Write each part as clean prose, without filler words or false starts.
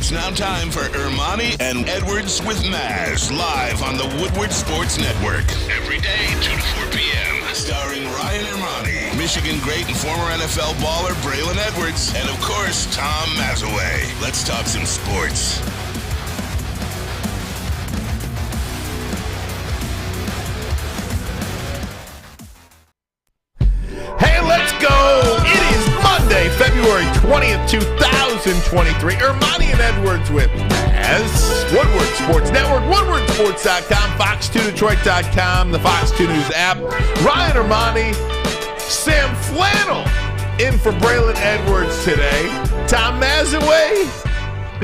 It's now time for Ermanni and Edwards with Maz, live on the Woodward Sports Network. Every day, 2 to 4 p.m. Starring Ryan Ermanni, Michigan great and former NFL baller Braylon Edwards, and of course, Tom Mazaway. Let's talk some sports. Hey, let's go! It is Monday, February 20th, 2023. Ermanni and Edwards with Maz, Woodward Sports Network, woodwardsports.com, fox2detroit.com, the Fox 2 News app. Ryan Ermanni, Sam Flannel in for Braylon Edwards today. Tom Mazaway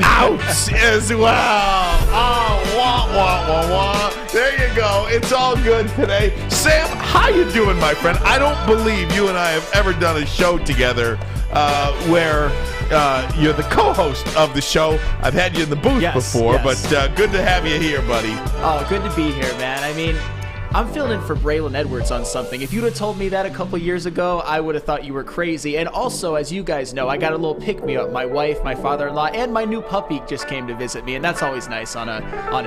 out as well. Oh, wah, wah, wah, wah. There you go. It's all good today. Sam, how you doing, my friend? I don't believe you and I have ever done a show together where you're the co-host of the show. I've had you in the booth before, but good to have you here, buddy. Oh, good to be here, man. I mean, I'm filling in for Braylon Edwards on something. If you'd have told me that a couple years ago, I would have thought you were crazy. And also, as you guys know, I got a little pick-me-up. My wife, my father-in-law, and my new puppy just came to visit me, and that's always nice on a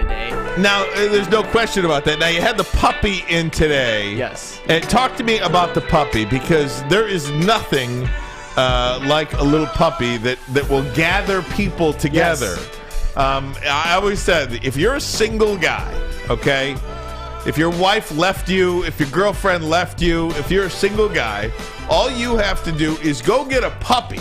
day. Now, there's no question about that. Now, you had the puppy in today. Yes. And talk to me about the puppy, because there is nothing like a little puppy that will gather people together. Yes. I always said, if you're a single guy, okay, if your wife left you, if your girlfriend left you, if you're a single guy, all you have to do is go get a puppy,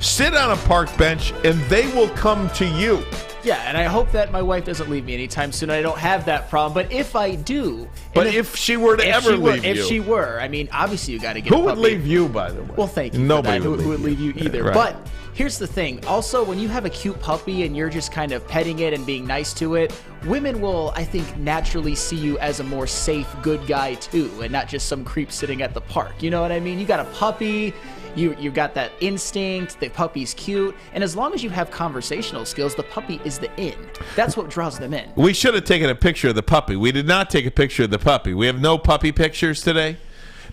sit on a park bench, and they will come to you. Yeah, and I hope that my wife doesn't leave me anytime soon. I don't have that problem, but if I do... But if she were to ever leave you... If she were, I mean, obviously you got to get a puppy. Who would leave you, by the way? Well, thank you. Nobody who would leave you either. Right. But here's the thing. Also, when you have a cute puppy and you're just kind of petting it and being nice to it, women will, I think, naturally see you as a more safe, good guy, too, and not just some creep sitting at the park. You know what I mean? You got a puppy... You got that instinct, the puppy's cute, and as long as you have conversational skills, the puppy is the in. That's what draws them in. We should have taken a picture of the puppy. We did not take a picture of the puppy. We have no puppy pictures today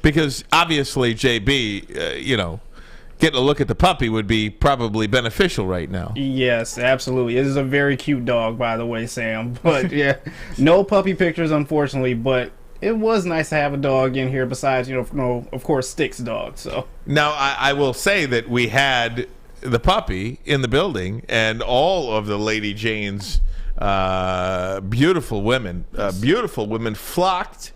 because obviously, JB, getting a look at the puppy would be probably beneficial right now. Yes, absolutely. It is a very cute dog, by the way, Sam. But yeah, no puppy pictures, unfortunately, but it was nice to have a dog in here besides, of course, Stick's dog. So now I will say that we had the puppy in the building, and all of the Lady Jane's beautiful women flocked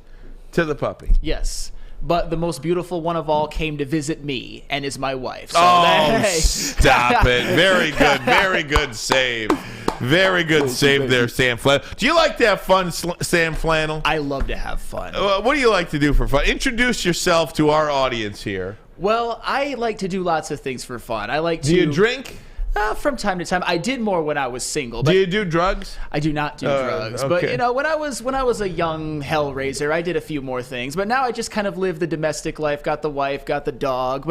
to the puppy. Yes. But the most beautiful one of all came to visit me and is my wife. So stop it. Very good. Very good save. Very good save there, Sam Flannel. Do you like to have fun, Sam Flannel? I love to have fun. What do you like to do for fun? Introduce yourself to our audience here. Well, I like to do lots of things for fun. I like to... Do you drink? From time to time. I did more when I was single. But do you do drugs? I do not do drugs. Okay. But, when I was a young hellraiser, I did a few more things. But now I just kind of live the domestic life, got the wife, got the dog.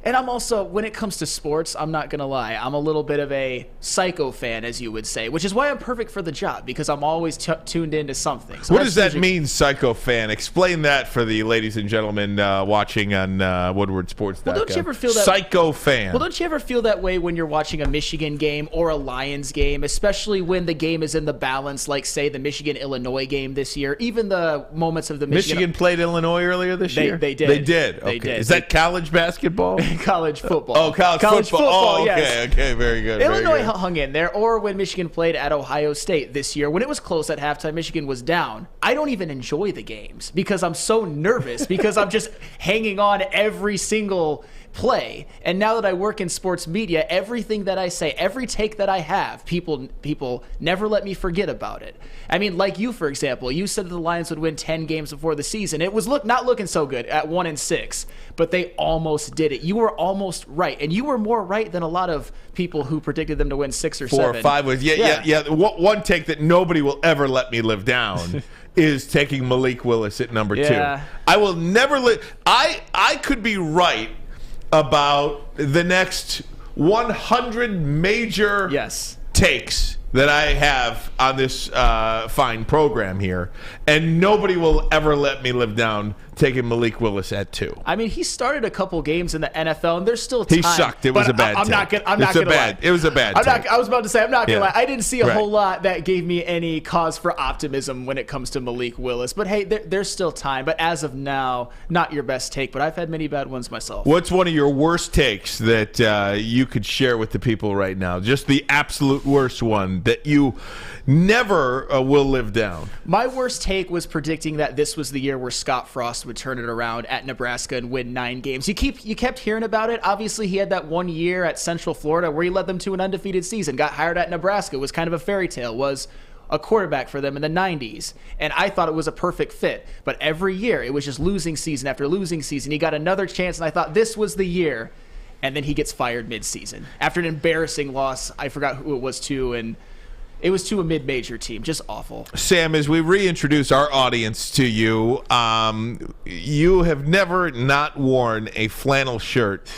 And I'm also, when it comes to sports, I'm not going to lie, I'm a little bit of a psycho fan, as you would say, which is why I'm perfect for the job, because I'm always tuned into something. So what does that mean, psycho fan? Explain that for the ladies and gentlemen watching on woodwardsports.com. Well, don't you ever feel that psycho fan? Well, don't you ever feel that way when you're watching a Michigan game or a Lions game, especially when the game is in the balance, like, say, the Michigan-Illinois game this year, even the moments of the Michigan played Illinois earlier this year? They did. They did? Okay. They did. Is that college basketball? College football. Oh, college football. Oh, yes. Okay, very good. Illinois hung in there, or when Michigan played at Ohio State this year, when it was close at halftime, Michigan was down. I don't even enjoy the games because I'm so nervous because I'm just hanging on every single play. And now that I work in sports media, everything that I say, every take that I have, people never let me forget about it. I mean, like you, for example, you said that the Lions would win 10 games before the season. It was not looking so good at 1-6, but they almost did it. You were almost right, and you were more right than a lot of people who predicted them to win 6 or 7. 4 or 5 was yeah. One take that nobody will ever let me live down is taking Malik Willis at number 2. I will never I could be right about the next 100 major takes that I have on this fine program here, and nobody will ever let me live down taking Malik Willis at 2. I mean, he started a couple games in the NFL, and there's still time. He sucked. It was a bad. I'm not gonna lie. It was a bad. I was about to say I'm not gonna Yeah. lie. I didn't see a Right. whole lot that gave me any cause for optimism when it comes to Malik Willis. But hey, there's still time. But as of now, not your best take. But I've had many bad ones myself. What's one of your worst takes that you could share with the people right now? Just the absolute worst one that you never will live down. My worst take was predicting that this was the year where Scott Frost would turn it around at Nebraska and win 9 games. You kept hearing about it. Obviously, he had that one year at Central Florida where he led them to an undefeated season, got hired at Nebraska, was kind of a fairy tale, was a quarterback for them in the 90s. And I thought it was a perfect fit. But every year, it was just losing season after losing season. He got another chance, and I thought this was the year. And then he gets fired mid-season after an embarrassing loss. I forgot who it was to, and it was to a mid-major team. Just awful. Sam, as we reintroduce our audience to you, you have never not worn a flannel shirt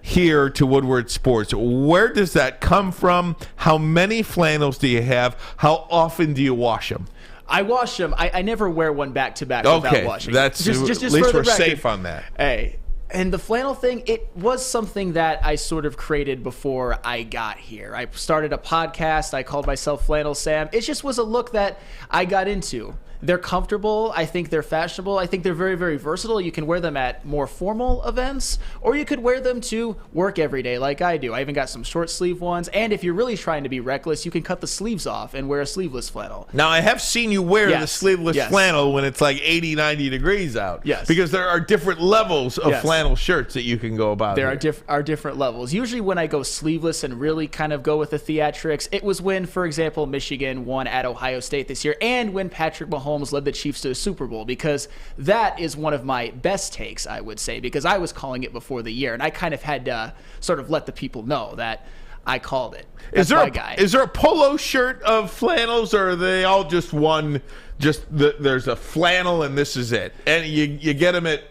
here to Woodward Sports. Where does that come from? How many flannels do you have? How often do you wash them? I wash them. I never wear one back-to-back without washing. That's just at for least the we're record. safe on that. Hey. And the flannel thing, it was something that I sort of created before I got here. I started a podcast. I called myself Flannel Sam. It just was a look that I got into. They're comfortable. I think they're fashionable. I think they're very, very versatile. You can wear them at more formal events, or you could wear them to work every day like I do. I even got some short sleeve ones. And if you're really trying to be reckless, you can cut the sleeves off and wear a sleeveless flannel. Now, I have seen you wear the Yes. sleeveless Yes. flannel when it's like 80, 90 degrees out. Yes. Because there are different levels of Yes. flannel shirts that you can go about. There here. are different levels. Usually when I go sleeveless and really kind of go with the theatrics, it was when, for example, Michigan won at Ohio State this year, and when Patrick Mahomes led the Chiefs to a Super Bowl, because that is one of my best takes, I would say, because I was calling it before the year, and I kind of had to sort of let the people know that I called it. That's my guy. Is there a polo shirt of flannels, or are they all just one? There's a flannel and this is it, and you get them at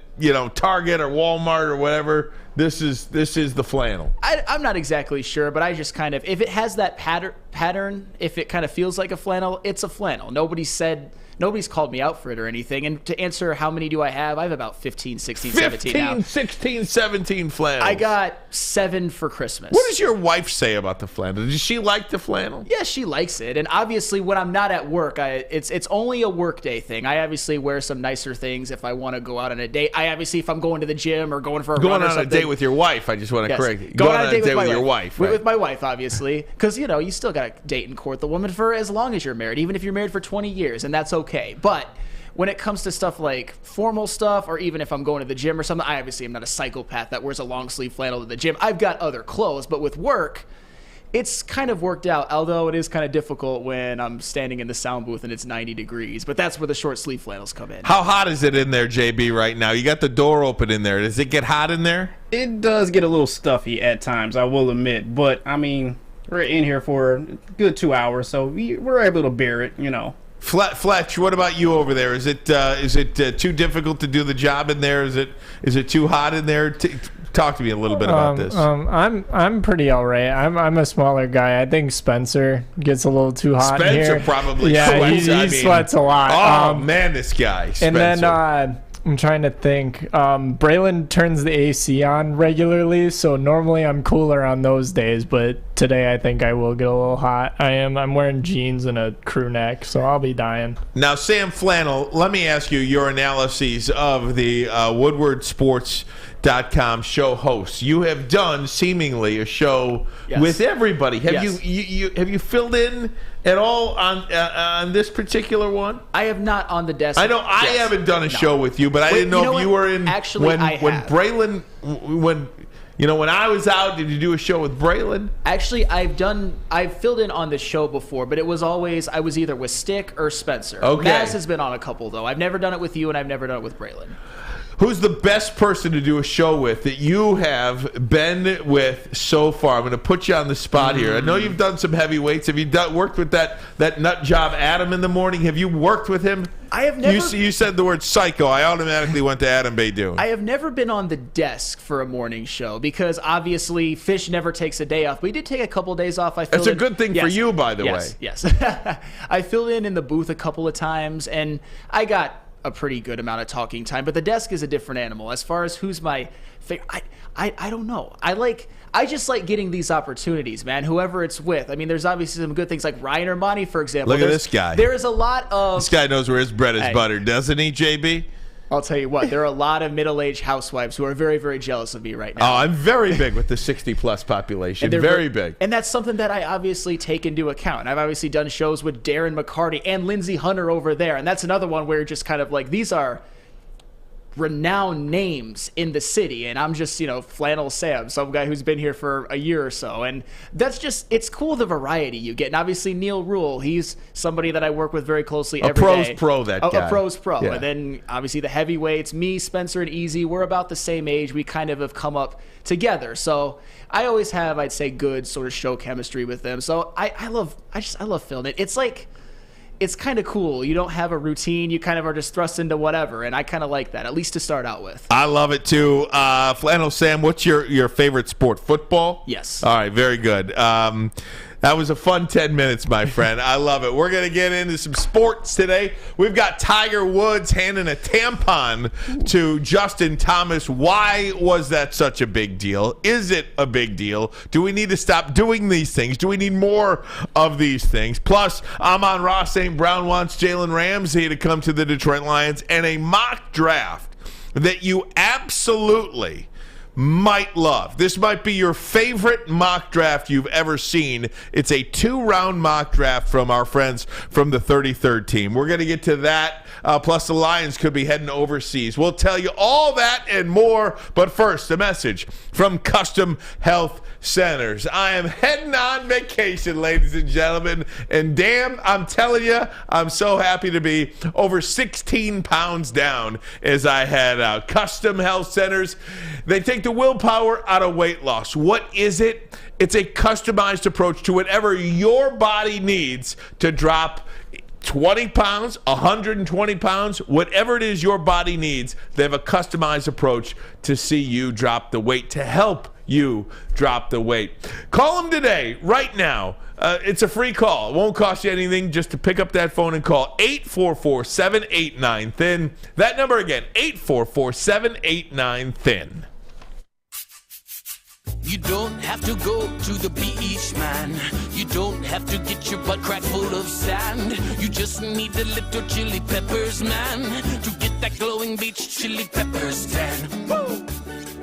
Target or Walmart or whatever. This is the flannel. I'm not exactly sure, but I just kind of, if it has that pattern, if it kind of feels like a flannel, it's a flannel. Nobody's called me out for it or anything. And to answer how many do I have about 15, 16, 17 now. 16, 17 flannels. I got 7 for Christmas. What does your wife say about the flannel? Does she like the flannel? Yeah, she likes it. And obviously when I'm not at work, it's only a work day thing. I obviously wear some nicer things if I want to go out on a date. If I'm going to the gym or going for a run or something. Going on a date with your wife, I just want to correct you. Going on a date with your wife. Right? With my wife, obviously. Because, you still got to date and court the woman for as long as you're married, even if you're married for 20 years, and that's okay. But when it comes to stuff like formal stuff, or even if I'm going to the gym or something, I obviously am not a psychopath that wears a long sleeve flannel to the gym. I've got other clothes, but with work, it's kind of worked out, although it is kind of difficult when I'm standing in the sound booth and it's 90 degrees. But that's where the short sleeve flannels come in. How hot is it in there, JB, right now? You got the door open in there. Does it get hot in there? It does get a little stuffy at times, I will admit. But, I mean, we're in here for a good 2 hours, so we're able to bear it, Fletch, what about you over there? Is it too difficult to do the job in there? Is it too hot in there? Talk to me a little bit about this. I'm pretty all right. I'm a smaller guy. I think Spencer gets a little too hot in here. Spencer probably sweats. sweats. He sweats a lot. Oh man, this guy. Spencer. And then I'm trying to think. Braylon turns the AC on regularly, so normally I'm cooler on those days. But today I think I will get a little hot. I'm wearing jeans and a crew neck, so I'll be dying. Now, Sam Flannel, let me ask you your analyses of the Woodward Sports.com show hosts. You have done seemingly a show with everybody. Have you filled in at all on this particular one? I have not on the desk. I know I haven't done a show with you, but I didn't know if you were in. Actually, when have. Braylon, when I was out, did you do a show with Braylon? Actually, I've filled in on this show before, but it was always, I was either with Stick or Spencer. Okay. Maz has been on a couple, though. I've never done it with you, and I've never done it with Braylon. Who's the best person to do a show with that you have been with so far? I'm going to put you on the spot here. I know you've done some heavyweights. Have you worked with that nut job Adam in the morning? Have you worked with him? I have never. You said the word psycho. I automatically went to Adam Baydoun. I have never been on the desk for a morning show because obviously Fish never takes a day off. But he did take a couple of days off. That's a good thing for you, by the way. Yes. I filled in the booth a couple of times, and I got a pretty good amount of talking time. But the desk is a different animal. As far as who's my favorite, I don't know. I just like getting these opportunities, man, whoever it's with. I mean, there's obviously some good things like Ryan Ermanni, for example. Look at this guy. There is a lot of... This guy knows where his bread is buttered, doesn't he, JB? I'll tell you what, there are a lot of middle-aged housewives who are very, very jealous of me right now. Oh, I'm very big with the 60-plus population. Very big. And that's something that I obviously take into account. I've obviously done shows with Darren McCarty and Lindsey Hunter over there, and that's another one where you're just kind of like, these are renowned names in the city, and I'm just, Flannel Sam, some guy who's been here for a year or so, and that's just, it's cool the variety you get. And obviously Neil Rule, he's somebody that I work with very closely every day. A pro's pro, that guy. A pro's pro. Yeah. And then obviously the heavyweights, me, Spencer, and Easy, we're about the same age. We kind of have come up together. So I always have, I'd say, good sort of show chemistry with them. So I love filming it. It's like, it's kind of cool. You don't have a routine. You kind of are just thrust into whatever, and I kind of like that, at least to start out with. I love it, too. Flannel Sam, what's your favorite sport? Football? Yes. All right, very good. That was a fun 10 minutes, my friend. I love it. We're going to get into some sports today. We've got Tiger Woods handing a tampon to Justin Thomas. Why was that such a big deal? Is it a big deal? Do we need to stop doing these things? Do we need more of these things? Plus, Amon-Ra St. Brown wants Jalen Ramsey to come to the Detroit Lions, and a mock draft that you absolutely might love. This might be your favorite mock draft you've ever seen. It's a 2-round mock draft from our friends from the 33rd team. We're going to get to that. Plus, the Lions could be heading overseas. We'll tell you all that and more. But first, a message from Custom Health Centers. I am heading on vacation, ladies and gentlemen. And damn, I'm telling you, I'm so happy to be over 16 pounds down as I head out. Custom Health Centers, they take the willpower out of weight loss. What is it? It's a customized approach to whatever your body needs to drop 20 pounds, 120 pounds, whatever it is your body needs. They have a customized approach to see you drop the weight, to help you drop the weight. Call them today, right now. It's a free call. It won't cost you anything just to pick up that phone and call 844-789-THIN. That number again, 844-789-THIN. You don't have to go to the beach, man. You don't have to get your butt crack full of sand. You just need a little chili peppers, man, to get that glowing beach chili peppers tan. Woo!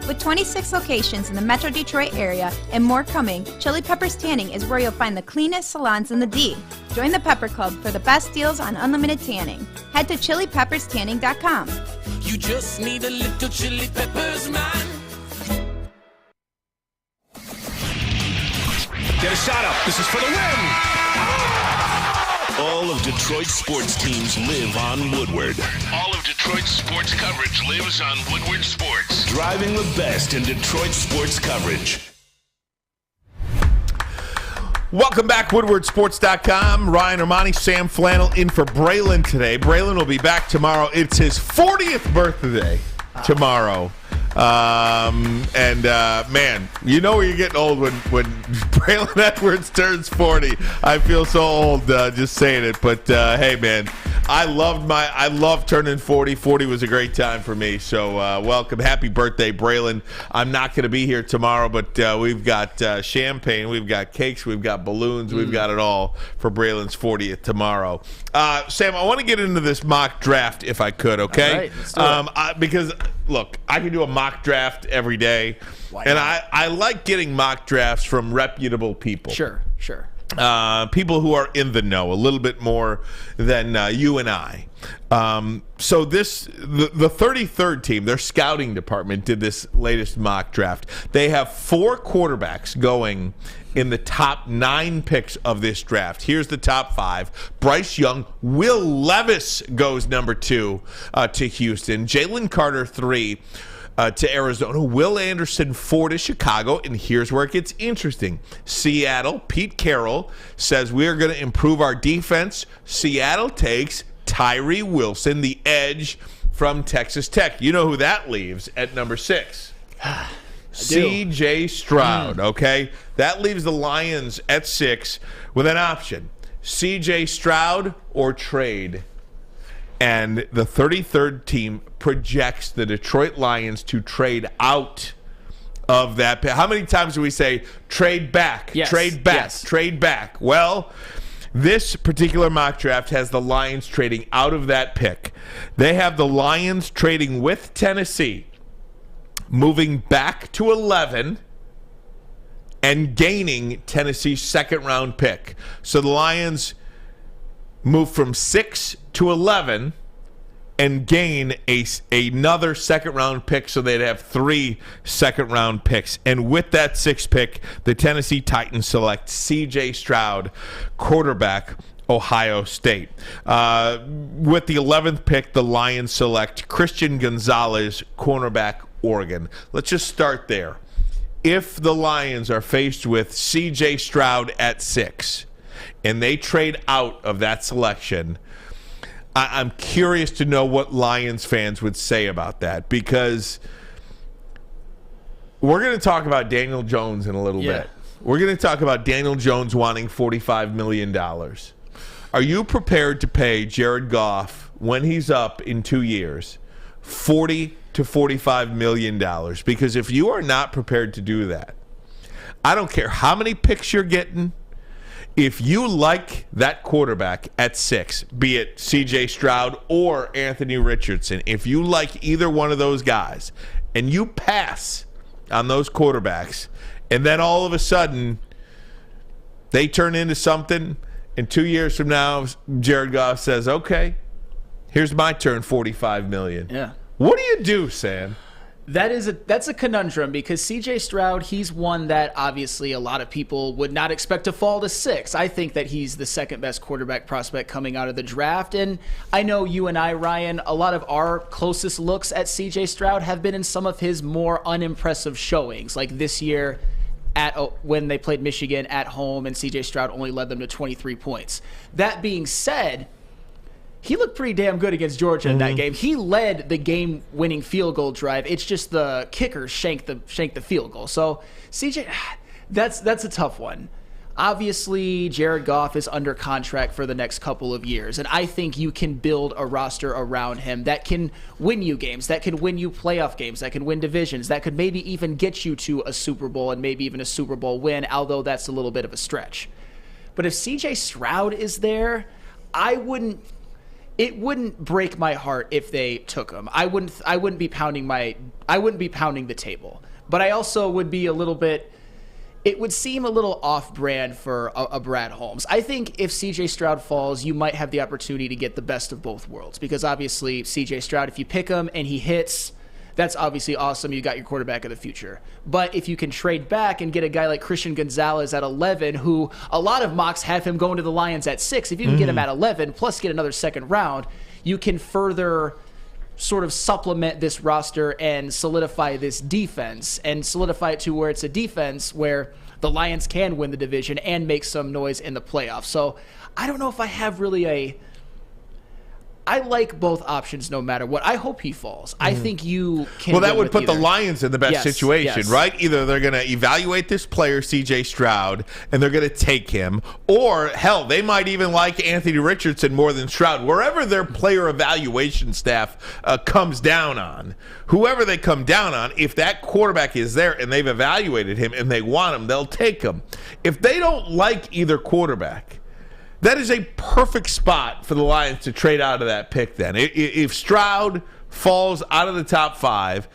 With 26 locations in the Metro Detroit area and more coming, Chili Peppers Tanning is where you'll find the cleanest salons in the D. Join the Pepper Club for the best deals on unlimited tanning. Head to chilipepperstanning.com. You just need a little chili peppers, man. Get a shot up. This is for the win. All of Detroit's sports teams live on Woodward. All of Detroit's sports coverage lives on Woodward Sports. Driving the best in Detroit sports coverage. Welcome back, WoodwardSports.com. Ryan Ermanni, Sam Flannel in for Braylon today. Braylon will be back tomorrow. It's his 40th birthday tomorrow. Man, you know you're getting old when Braylon Edwards turns 40. I feel so old just saying it, but hey, man, I love turning 40. 40 was a great time for me. So welcome, happy birthday, Braylon. I'm not going to be here tomorrow, but we've got champagne, we've got cakes, we've got balloons, we've got it all for Braylon's 40th tomorrow. Sam, I want to get into this mock draft if I could, okay? All right, let's do it. Because look, I can do a mock draft every day, and I like getting mock drafts from reputable people. Sure. people who are in the know a little bit more than you and I. So the 33rd team, their scouting department, did this latest mock draft. They have 4 quarterbacks going in the top 9 picks of this draft. Here's the top 5. Bryce Young. Will Levis goes number 2 to Houston. Jalen Carter 3 to Arizona. Will Anderson 4 to Chicago. And here's where it gets interesting. Seattle, Pete Carroll says we're going to improve our defense. Seattle takes Tyree Wilson, the edge from Texas Tech. You know who that leaves at number 6? C.J. Stroud, okay? That leaves the Lions at 6 with an option. C.J. Stroud or trade. And the 33rd team projects the Detroit Lions to trade out of that pick. How many times do we say trade back, trade back, trade back? Well, this particular mock draft has the Lions trading out of that pick. They have the Lions trading with Tennessee, moving back to 11 and gaining Tennessee's second-round pick. So the Lions move from 6 to 11 and gain another second-round pick, so they'd have 3 second-round picks. And with that 6th pick, the Tennessee Titans select C.J. Stroud, quarterback, Ohio State. With the 11th pick, the Lions select Christian Gonzalez, cornerback, Oregon. Let's just start there. If the Lions are faced with C.J. Stroud at 6 and they trade out of that selection, I'm curious to know what Lions fans would say about that, because we're going to talk about Daniel Jones in a little bit. We're going to talk about Daniel Jones wanting $45 million. Are you prepared to pay Jared Goff, when he's up in 2 years, $40 to $45 million? Because if you are not prepared to do that, I don't care how many picks you're getting. If you like that quarterback at 6, be it C.J. Stroud or Anthony Richardson, if you like either one of those guys and you pass on those quarterbacks, and then all of a sudden they turn into something, and 2 years from now Jared Goff says, okay, here's my turn, $45 million. Yeah. What do you do, Sam? That's a conundrum, because C.J. Stroud, he's one that obviously a lot of people would not expect to fall to 6. I think that he's the second best quarterback prospect coming out of the draft. And I know you and I, Ryan, a lot of our closest looks at C.J. Stroud have been in some of his more unimpressive showings, like this year when they played Michigan at home and C.J. Stroud only led them to 23 points. That being said, he looked pretty damn good against Georgia in that game. He led the game-winning field goal drive. It's just the kicker shanked the field goal. So CJ, that's a tough one. Obviously, Jared Goff is under contract for the next couple of years, and I think you can build a roster around him that can win you games, that can win you playoff games, that can win divisions, that could maybe even get you to a Super Bowl and maybe even a Super Bowl win, although that's a little bit of a stretch. But if CJ Stroud is there, it wouldn't break my heart if they took him. I wouldn't be pounding the table. But I also would be it would seem a little off-brand for a Brad Holmes. I think if C.J. Stroud falls, you might have the opportunity to get the best of both worlds, because obviously C.J. Stroud, if you pick him and he hits, that's obviously awesome. You got your quarterback of the future. But if you can trade back and get a guy like Christian Gonzalez at 11, who a lot of mocks have him going to the Lions at 6, if you can get him at 11 plus get another second round, you can further sort of supplement this roster and solidify this defense and solidify it to where it's a defense where the Lions can win the division and make some noise in the playoffs. So I don't know if I have really I like both options no matter what. I hope he falls. I think you can. Well, that would put either. the Lions in the best situation, right? Either they're going to evaluate this player, C.J. Stroud, and they're going to take him, or, hell, they might even like Anthony Richardson more than Stroud. Wherever their player evaluation staff comes down on, whoever they come down on, if that quarterback is there and they've evaluated him and they want him, they'll take him. If they don't like either quarterback, that is a perfect spot for the Lions to trade out of that pick then. If Stroud falls out of the top 5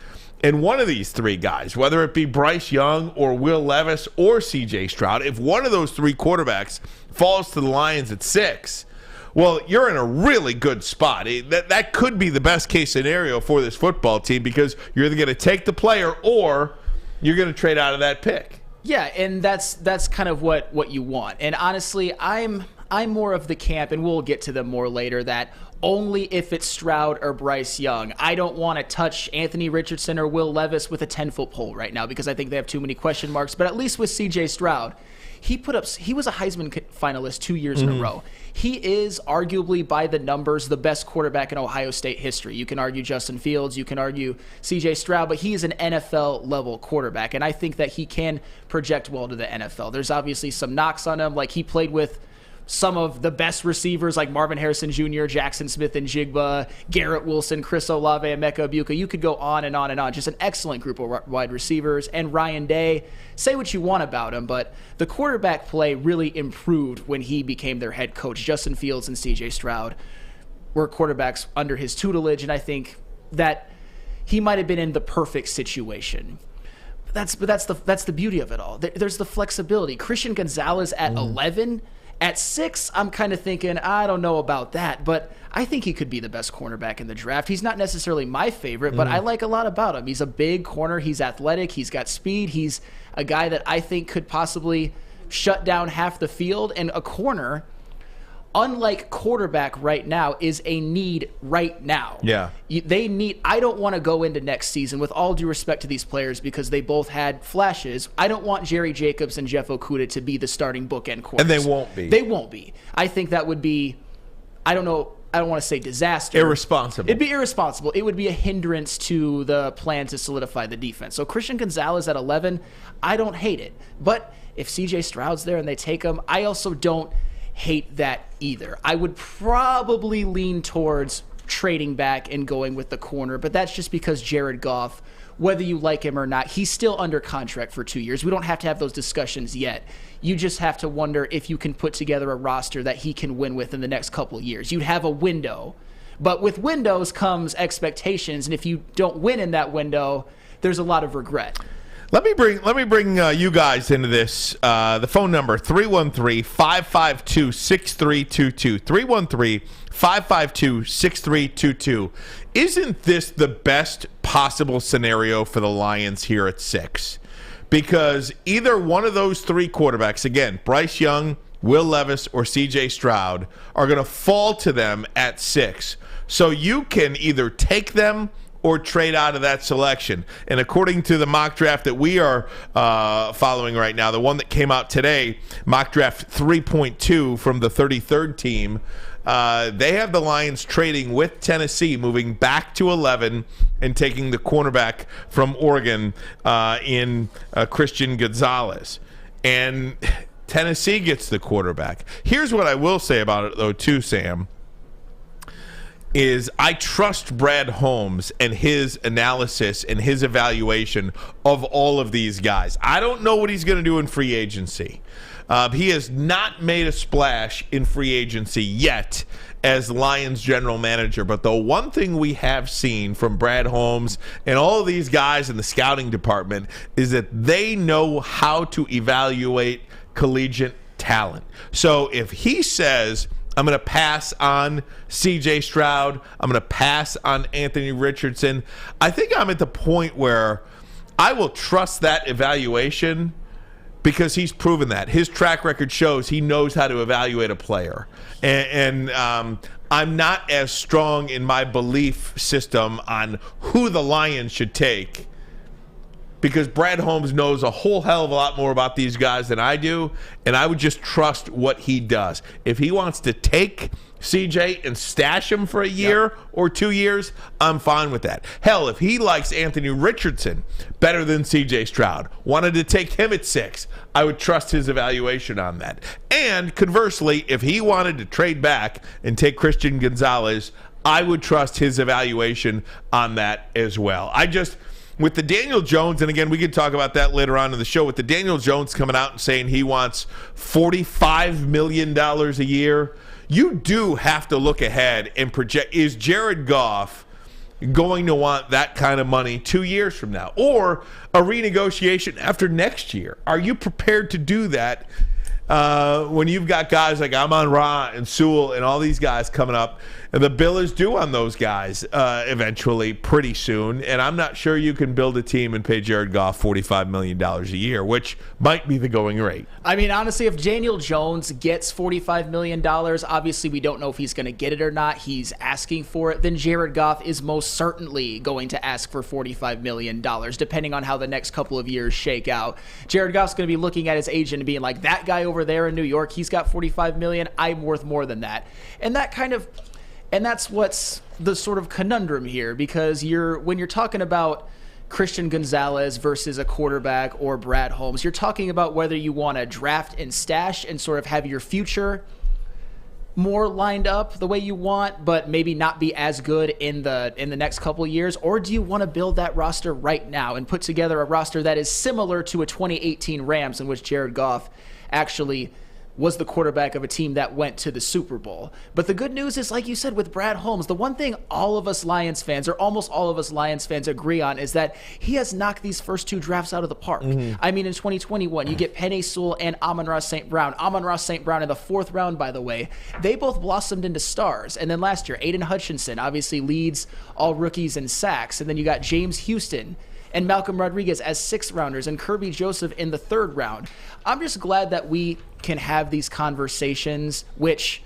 And one of these three guys, whether it be Bryce Young or Will Levis or C.J. Stroud, if one of those three quarterbacks falls to the Lions at 6, well, you're in a really good spot. That could be the best case scenario for this football team because you're either going to take the player or you're going to trade out of that pick. Yeah, and that's kind of what you want. And honestly, I'm more of the camp, and we'll get to them more later, that only if it's Stroud or Bryce Young. I don't want to touch Anthony Richardson or Will Levis with a 10-foot pole right now because I think they have too many question marks. But at least with C.J. Stroud, he was a Heisman finalist 2 years in a row. He is arguably, by the numbers, the best quarterback in Ohio State history. You can argue Justin Fields, you can argue C.J. Stroud, but he is an NFL-level quarterback, and I think that he can project well to the NFL. There's obviously some knocks on him, like he played with some of the best receivers like Marvin Harrison Jr., Jackson Smith and Jigba, Garrett Wilson, Chris Olave, Emeka Egbuka. You could go on and on and on. Just an excellent group of wide receivers. And Ryan Day, say what you want about him, but the quarterback play really improved when he became their head coach. Justin Fields and C.J. Stroud were quarterbacks under his tutelage, and I think that he might have been in the perfect situation. But that's the beauty of it all. There's the flexibility. Christian Gonzalez at 11. At 6, I'm kind of thinking, I don't know about that, but I think he could be the best cornerback in the draft. He's not necessarily my favorite, but I like a lot about him. He's a big corner. He's athletic. He's got speed. He's a guy that I think could possibly shut down half the field. And a corner, unlike quarterback right now, is a need right now. Yeah. I don't want to go into next season, with all due respect to these players, because they both had flashes. I don't want Jerry Jacobs and Jeff Okudah to be the starting bookend corners. And they won't be. They won't be. I think that would be, I don't want to say disaster. Irresponsible. It'd be irresponsible. It would be a hindrance to the plan to solidify the defense. So Christian Gonzalez at 11, I don't hate it. But if C.J. Stroud's there and they take him, I also don't hate that either. I would probably lean towards trading back and going with the corner, but that's just because Jared Goff, whether you like him or not, he's still under contract for 2 years. We don't have to have those discussions yet. You just have to wonder if you can put together a roster that he can win with in the next couple of years. You'd have a window, but with windows comes expectations, and if you don't win in that window, there's a lot of regret. Let me bring you guys into this. The phone number, 313-552-6322. 313-552-6322. Isn't this the best possible scenario for the Lions here at 6? Because either one of those three quarterbacks, again, Bryce Young, Will Levis, or C.J. Stroud, are going to fall to them at 6. So you can either take them or trade out of that selection. And according to the mock draft that we are following right now, the one that came out today, mock draft 3.2 from the 33rd team, they have the Lions trading with Tennessee, moving back to 11 and taking the cornerback from Oregon in Christian Gonzalez. And Tennessee gets the quarterback. Here's what I will say about it, though, too, Sam, is I trust Brad Holmes and his analysis and his evaluation of all of these guys. I don't know what he's going to do in free agency. He has not made a splash in free agency yet as Lions general manager. But the one thing we have seen from Brad Holmes and all of these guys in the scouting department is that they know how to evaluate collegiate talent. So if he says, I'm going to pass on C.J. Stroud, I'm going to pass on Anthony Richardson, I think I'm at the point where I will trust that evaluation because he's proven that. His track record shows he knows how to evaluate a player. And I'm not as strong in my belief system on who the Lions should take because Brad Holmes knows a whole hell of a lot more about these guys than I do, and I would just trust what he does. If he wants to take CJ and stash him for a year or 2 years, I'm fine with that. Hell, if he likes Anthony Richardson better than CJ Stroud, wanted to take him at 6, I would trust his evaluation on that. And conversely, if he wanted to trade back and take Christian Gonzalez, I would trust his evaluation on that as well. With the Daniel Jones, and again, we can talk about that later on in the show, with the Daniel Jones coming out and saying he wants $45 million a year, you do have to look ahead and project, is Jared Goff going to want that kind of money 2 years from now, or a renegotiation after next year? Are you prepared to do that when you've got guys like Amon-Ra and Sewell and all these guys coming up, and the bill is due on those guys eventually pretty soon, and I'm not sure you can build a team and pay Jared Goff $45 million a year, which might be the going rate. I mean, honestly, if Daniel Jones gets $45 million, obviously we don't know if he's going to get it or not. He's asking for it. Then Jared Goff is most certainly going to ask for $45 million, depending on how the next couple of years shake out. Jared Goff's going to be looking at his agent and being like, that guy over there in New York, he's got $45 million. I'm worth more than that. And that's what's the sort of conundrum here, because when you're talking about Christian Gonzalez versus a quarterback or Brad Holmes, you're talking about whether you want to draft and stash and sort of have your future more lined up the way you want, but maybe not be as good in the next couple of years, or do you want to build that roster right now and put together a roster that is similar to a 2018 Rams in which Jared Goff actually was the quarterback of a team that went to the Super Bowl? But the good news is, like you said, with Brad Holmes, the one thing all of us Lions fans, or almost all of us Lions fans, agree on is that he has knocked these first two drafts out of the park. I mean, in 2021, you get Penei Sewell and Amon-Ra St. Brown. Amon-Ra St. Brown in the fourth round, by the way. They both blossomed into stars. And then last year, Aiden Hutchinson obviously leads all rookies in sacks. And then you got James Houston and Malcolm Rodriguez as sixth rounders, and Kirby Joseph in the third round. I'm just glad that we can have these conversations, which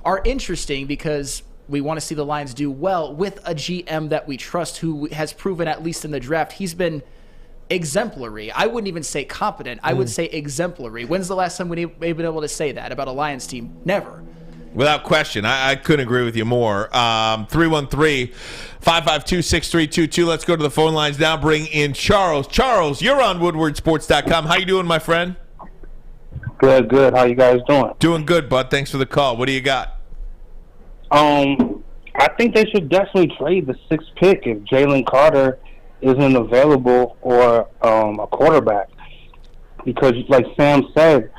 are interesting because we want to see the Lions do well with a GM that we trust, who has proven, at least in the draft, he's been exemplary. I wouldn't even say competent. I would say exemplary. When's the last time we've been able to say that about a Lions team? Never. Without question. I couldn't agree with you more. 313-552-6322. Let's go to the phone lines now. Bring in Charles. Charles, you're on WoodwardSports.com. How you doing, my friend? Good. How you guys doing? Doing good, bud. Thanks for the call. What do you got? I think they should definitely trade the sixth pick if Jalen Carter isn't available, or a quarterback. Because, like Sam said,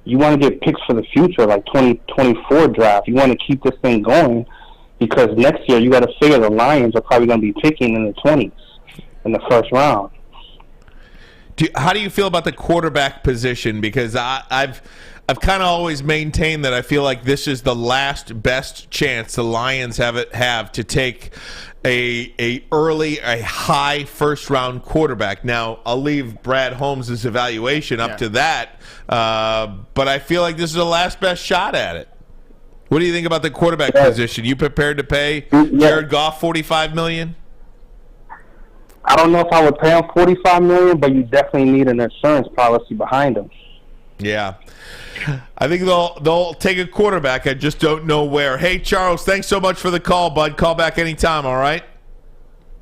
you want to get picks for the future, like 2024 draft. You want to keep this thing going, because next year you got to figure the Lions are probably going to be picking in the 20s in the first round. How do you feel about the quarterback position? Because I've kind of always maintained that I feel like this is the last best chance the Lions have to take a high first round quarterback. Now, I'll leave Brad Holmes' evaluation up to that, but I feel like this is the last best shot at it. What do you think about the quarterback position? You prepared to pay Jared Goff $45 million? I don't know if I would pay him $45 million, but you definitely need an insurance policy behind him. Yeah. I think they'll take a quarterback. I just don't know where. Hey, Charles, thanks so much for the call, bud. Call back anytime, all right?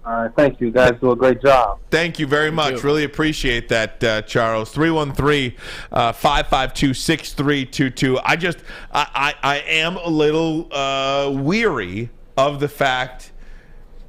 All right, thank you. Guys do a great job. Thank you very much. Really appreciate that, Charles. 313-552-6322. I am a little weary of the fact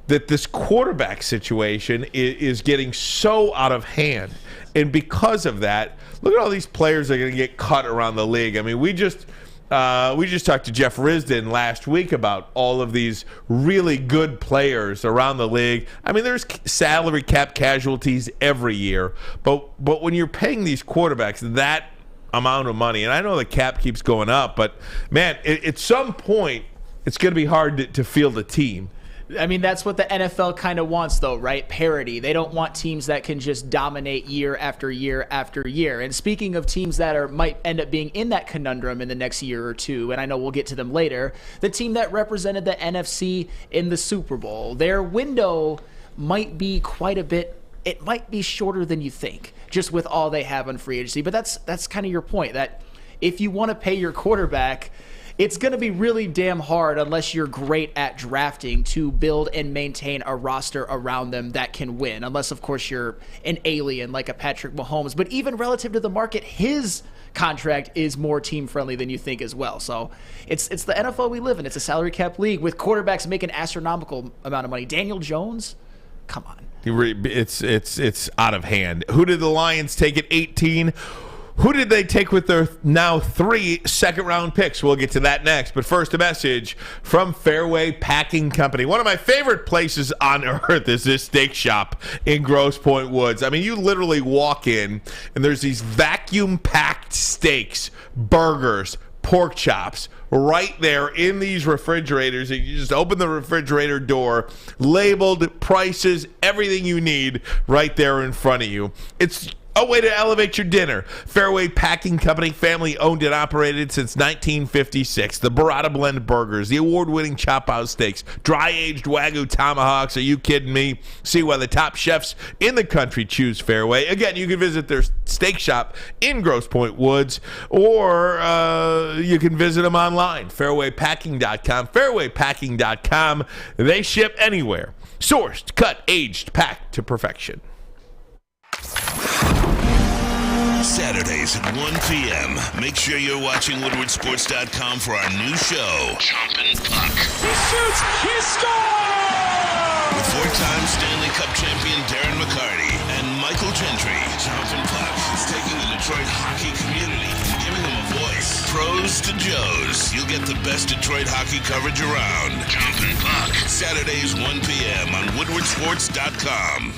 that this quarterback situation is getting so out of hand. And because of that, look at all these players that are going to get cut around the league. I mean, we just talked to Jeff Risdon last week about all of these really good players around the league. I mean, there's salary cap casualties every year. But when you're paying these quarterbacks that amount of money, and I know the cap keeps going up, but, man, at some point, it's going to be hard to field a team. I mean, that's what the NFL kind of wants, though, right? Parity. They don't want teams that can just dominate year after year after year. And speaking of teams that might end up being in that conundrum in the next year or two, and I know we'll get to them later, the team that represented the NFC in the Super Bowl, their window might be quite a bit, it might be shorter than you think, just with all they have on free agency. But that's kind of your point, that if you want to pay your quarterback, it's going to be really damn hard, unless you're great at drafting, to build and maintain a roster around them that can win. Unless, of course, you're an alien like a Patrick Mahomes. But even relative to the market, his contract is more team-friendly than you think as well. So it's the NFL we live in. It's a salary cap league with quarterbacks making astronomical amount of money. Daniel Jones? Come on. It's out of hand. Who did the Lions take at 18? Who did they take with their now 3 second-round picks? We'll get to that next. But first, a message from Fairway Packing Company. One of my favorite places on earth is this steak shop in Grosse Pointe Woods. I mean, you literally walk in, and there's these vacuum-packed steaks, burgers, pork chops right there in these refrigerators. You just open the refrigerator door, labeled, prices, everything you need right there in front of you. It's a way to elevate your dinner. Fairway Packing Company, family owned and operated since 1956. The Burrata Blend burgers, the award-winning chop house steaks, dry-aged Wagyu tomahawks. Are you kidding me? See why the top chefs in the country choose Fairway. Again, you can visit their steak shop in Grosse Pointe Woods, or you can visit them online, fairwaypacking.com. Fairwaypacking.com. They ship anywhere. Sourced, cut, aged, packed to perfection. Saturdays at 1 p.m. Make sure you're watching WoodwardSports.com for our new show, Chompin' Puck. He shoots! He scores! With 4-time Stanley Cup champion Darren McCarty and Michael Gentry, Chompin' Puck is taking the Detroit hockey community and giving them a voice. Pros to Joes. You'll get the best Detroit hockey coverage around. Chompin' Puck. Saturdays 1 p.m. on WoodwardSports.com.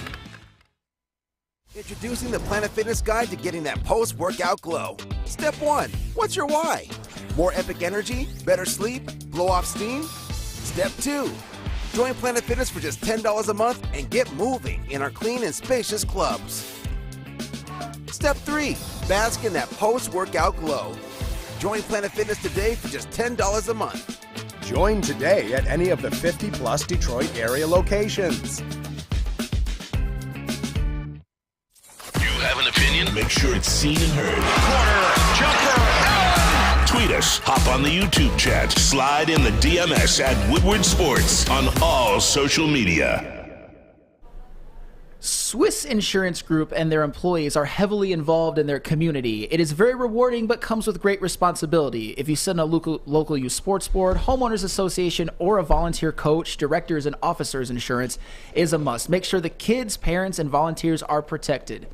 Introducing the Planet Fitness Guide to getting that post-workout glow. Step 1. What's your why? More epic energy? Better sleep? Blow off steam? Step 2. Join Planet Fitness for just $10 a month and get moving in our clean and spacious clubs. Step 3. Bask in that post-workout glow. Join Planet Fitness today for just $10 a month. Join today at any of the 50-plus Detroit area locations. Have an opinion? Make sure it's seen and heard. Corner, jumper, ah! Tweet us, hop on the YouTube chat, slide in the DMS at Woodward Sports on all social media. Swiss Insurance Group and their employees are heavily involved in their community. It is very rewarding, but comes with great responsibility. If you send a local youth sports board, homeowners association, or a volunteer coach, directors and officers insurance is a must. Make sure the kids, parents, and volunteers are protected.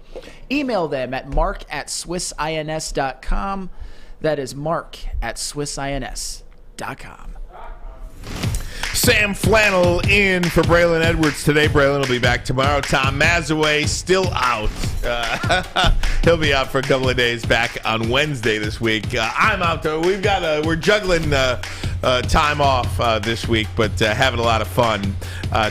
Email them at mark@swissins.com. That is mark@swissins.com. Sam Flannel in for Braylon Edwards today. Braylon will be back tomorrow. Tom Mazaway still out. He'll be out for a couple of days. Back on Wednesday this week. I'm out there. We're juggling time off this week, but having a lot of fun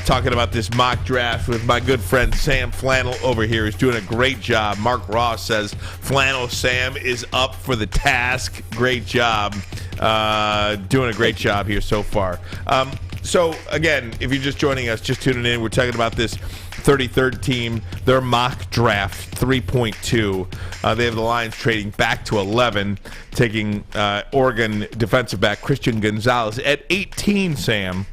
talking about this mock draft with my good friend Sam Flannel over here. He's doing a great job. Mark Ross says Flannel Sam is up for the task. Great job. Doing a great job here so far. So, again, if you're just joining us, just tuning in, we're talking about this 33rd team, their mock draft 3.2. They have the Lions trading back to 11, taking Oregon defensive back Christian Gonzalez at 18, Sam.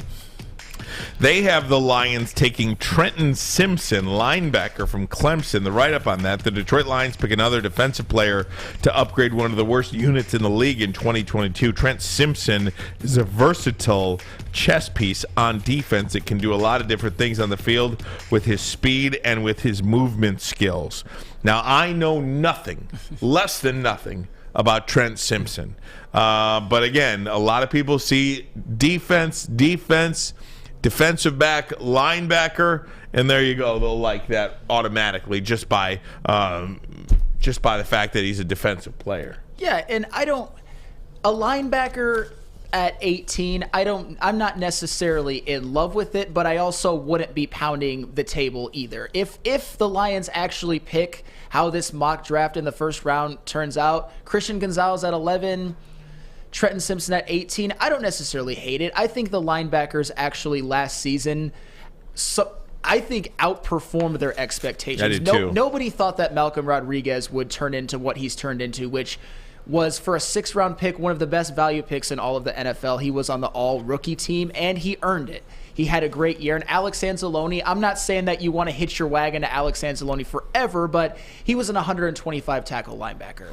They have the Lions taking Trenton Simpson, linebacker from Clemson. The write-up on that, the Detroit Lions pick another defensive player to upgrade one of the worst units in the league in 2022. Trent Simpson is a versatile chess piece on defense that can do a lot of different things on the field with his speed and with his movement skills. Now, I know nothing, less than nothing, about Trent Simpson. But again, a lot of people see defense, defensive back, linebacker, and there you go. They'll like that automatically just by the fact that he's a defensive player. Yeah, and a linebacker at 18, I'm not necessarily in love with it, but I also wouldn't be pounding the table either. If the Lions actually pick how this mock draft in the first round turns out, Christian Gonzalez at 11, Trenton Simpson at 18, I don't necessarily hate it. I think the linebackers actually last season, I think, outperformed their expectations. I did too. Nobody thought that Malcolm Rodriguez would turn into what he's turned into, which was, for a 6th-round pick, one of the best value picks in all of the NFL. He was on the all-rookie team, and he earned it. He had a great year. And Alex Anzalone, I'm not saying that you want to hitch your wagon to Alex Anzalone forever, but he was an 125-tackle linebacker.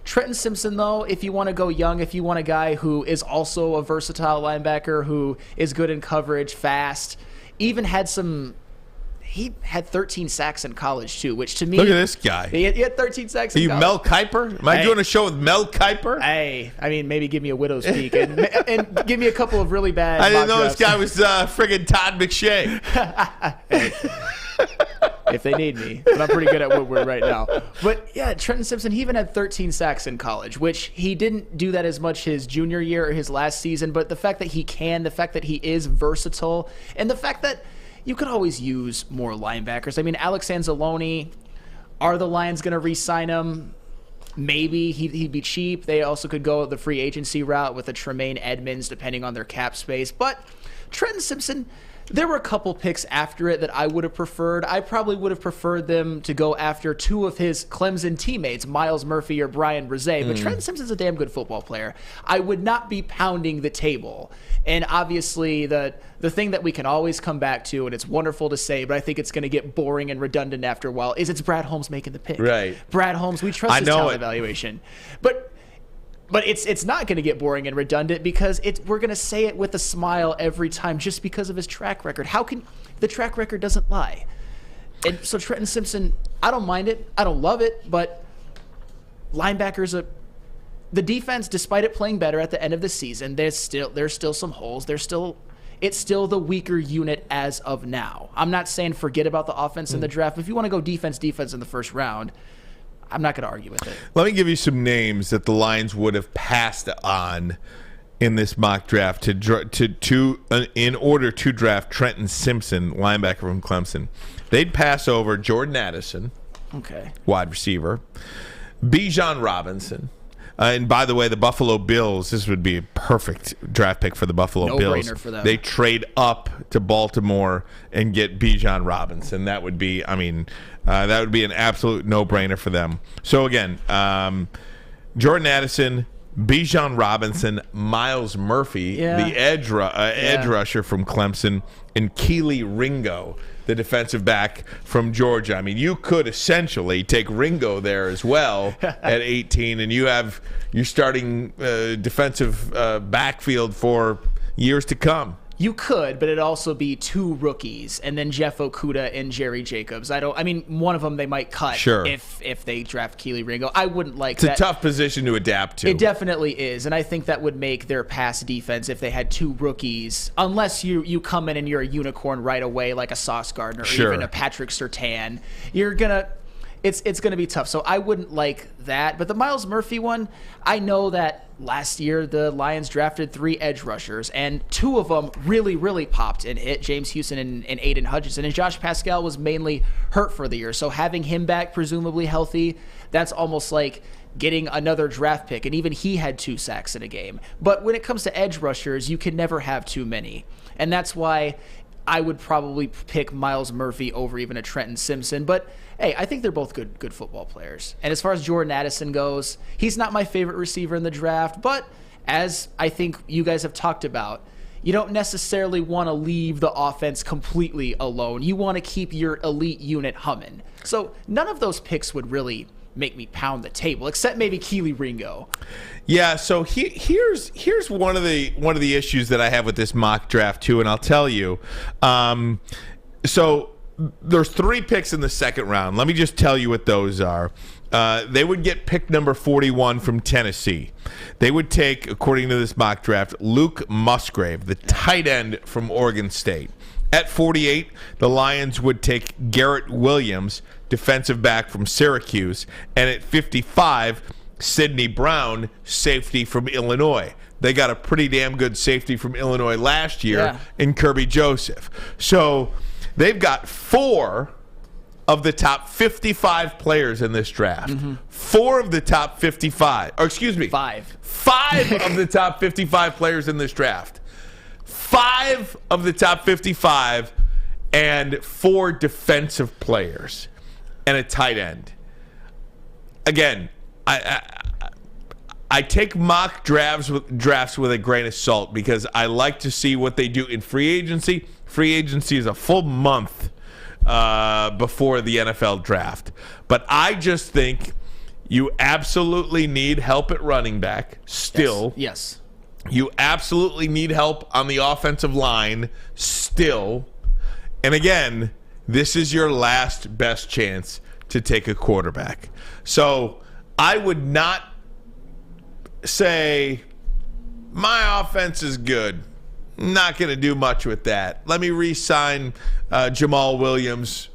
Trenton Simpson, though, if you want to go young, if you want a guy who is also a versatile linebacker, who is good in coverage, fast, even had some he had 13 sacks in college too, which to me, Look at this guy. He had 13 sacks. Are in you college. Mel Kiper? Am I doing a show with Mel Kiper? Hey, I mean, maybe give me a widow's peak and give me a couple of really bad. I didn't mock know this drafts. guy was friggin' Todd McShay. If they need me, but I'm pretty good at Woodward right now. But yeah, Trenton Simpson, he even had 13 sacks in college, which he didn't do that as much his junior year or his last season. But the fact that he can, the fact that he is versatile, and the fact that you could always use more linebackers. I mean, Alex Anzalone, are the Lions going to re-sign him? Maybe he'd be cheap. They also could go the free agency route with a Tremaine Edmonds, depending on their cap space. But Trenton Simpson, there were a couple picks after it that I would have preferred. I probably would have preferred them to go after two of his Clemson teammates, Miles Murphy or Brian Brzee. But Trenton Simpson's a damn good football player. I would not be pounding the table. And obviously, the thing that we can always come back to, and it's wonderful to say, but I think it's going to get boring and redundant after a while, is it's Brad Holmes making the pick. Right. Brad Holmes, we trust his talent evaluation. But it's not going to get boring and redundant because we're going to say it with a smile every time just because of his track record. How can the track record doesn't lie? And so Trenton Simpson, I don't mind it. I don't love it, but linebackers the defense, despite it playing better at the end of the season, there's still some holes. It's still the weaker unit as of now. I'm not saying forget about the offense in the draft, but if you want to go defense in the first round, I'm not going to argue with it. Let me give you some names that the Lions would have passed on in this mock draft in order to draft Trenton Simpson, linebacker from Clemson. They'd pass over Jordan Addison, wide receiver, Bijan Robinson. And by the way, the Buffalo Bills, this would be a perfect draft pick for the Buffalo Bills. No-brainer for them. They trade up to Baltimore and get Bijan Robinson. That would be, an absolute no-brainer for them. So again, Jordan Addison, Bijan Robinson, Miles Murphy, the edge rusher from Clemson, and Keely Ringo, the defensive back from Georgia. I mean, you could essentially take Ringo there as well at 18, and you have your starting defensive backfield for years to come. You could, but it'd also be two rookies, and then Jeff Okudah and Jerry Jacobs. One of them they might cut if they draft Keely Ringo. I wouldn't like that. It's a tough position to adapt to. It definitely is, and I think that would make their pass defense if they had two rookies, unless you come in and you're a unicorn right away like a Sauce Gardner or even a Patrick Surtain. It's going to be tough. So I wouldn't like that. But the Miles Murphy one, I know that last year the Lions drafted 3 edge rushers, and 2 of them really, really popped and hit, James Houston and Aiden Hutchinson. And Josh Pascal was mainly hurt for the year. So having him back, presumably healthy, that's almost like getting another draft pick. And even he had 2 sacks in a game. But when it comes to edge rushers, you can never have too many. And that's why I would probably pick Miles Murphy over even a Trenton Simpson. But hey, I think they're both good football players. And as far as Jordan Addison goes, he's not my favorite receiver in the draft, but as I think you guys have talked about, you don't necessarily want to leave the offense completely alone. You want to keep your elite unit humming. So none of those picks would really make me pound the table, except maybe Keely Ringo. Yeah, so here's one of the issues that I have with this mock draft too, and I'll tell you. So there's 3 picks in the second round. Let me just tell you what those are. They would get pick number 41 from Tennessee. They would take, according to this mock draft, Luke Musgrave, the tight end from Oregon State. At 48, the Lions would take Garrett Williams, defensive back from Syracuse. And at 55, Sidney Brown, safety from Illinois. They got a pretty damn good safety from Illinois last year in Kirby Joseph. So they've got 4 of the top 55 players in this draft. 4 of the top 55. Or excuse me. 5. 5 of the top 55 players in this draft. 5 of the top 55 and 4 defensive players and a tight end. Again, I take mock drafts with a grain of salt because I like to see what they do in free agency. Free agency is a full month before the NFL draft. But I just think you absolutely need help at running back still. Yes. You absolutely need help on the offensive line still. And again, this is your last best chance to take a quarterback. So I would not say my offense is good. Not going to do much with that. Let me re-sign Jamal Williams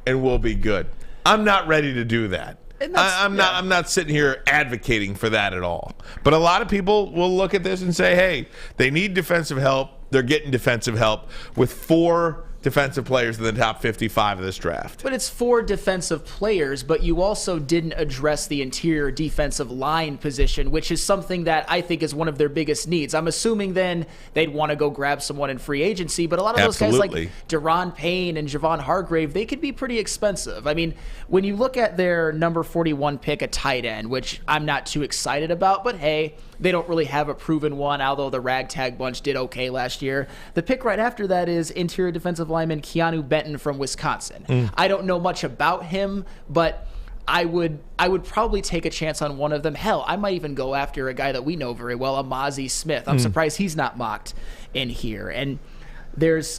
and we'll be good. I'm not ready to do that. I'm not sitting here advocating for that at all. But a lot of people will look at this and say, hey, they need defensive help. They're getting defensive help with 4 defensive players in the top 55 of this draft. But it's 4 defensive players, but you also didn't address the interior defensive line position, which is something that I think is one of their biggest needs. I'm assuming then they'd want to go grab someone in free agency, but a lot of those guys like Deron Payne and Javon Hargrave, they could be pretty expensive. I mean, when you look at their number 41 pick, a tight end, which I'm not too excited about, but hey, they don't really have a proven one, although the ragtag bunch did okay last year. The pick right after that is interior defensive lineman Keanu Benton from Wisconsin. I don't know much about him, but I would probably take a chance on one of them. Hell, I might even go after a guy that we know very well, Amazi Smith. I'm surprised he's not mocked in here. And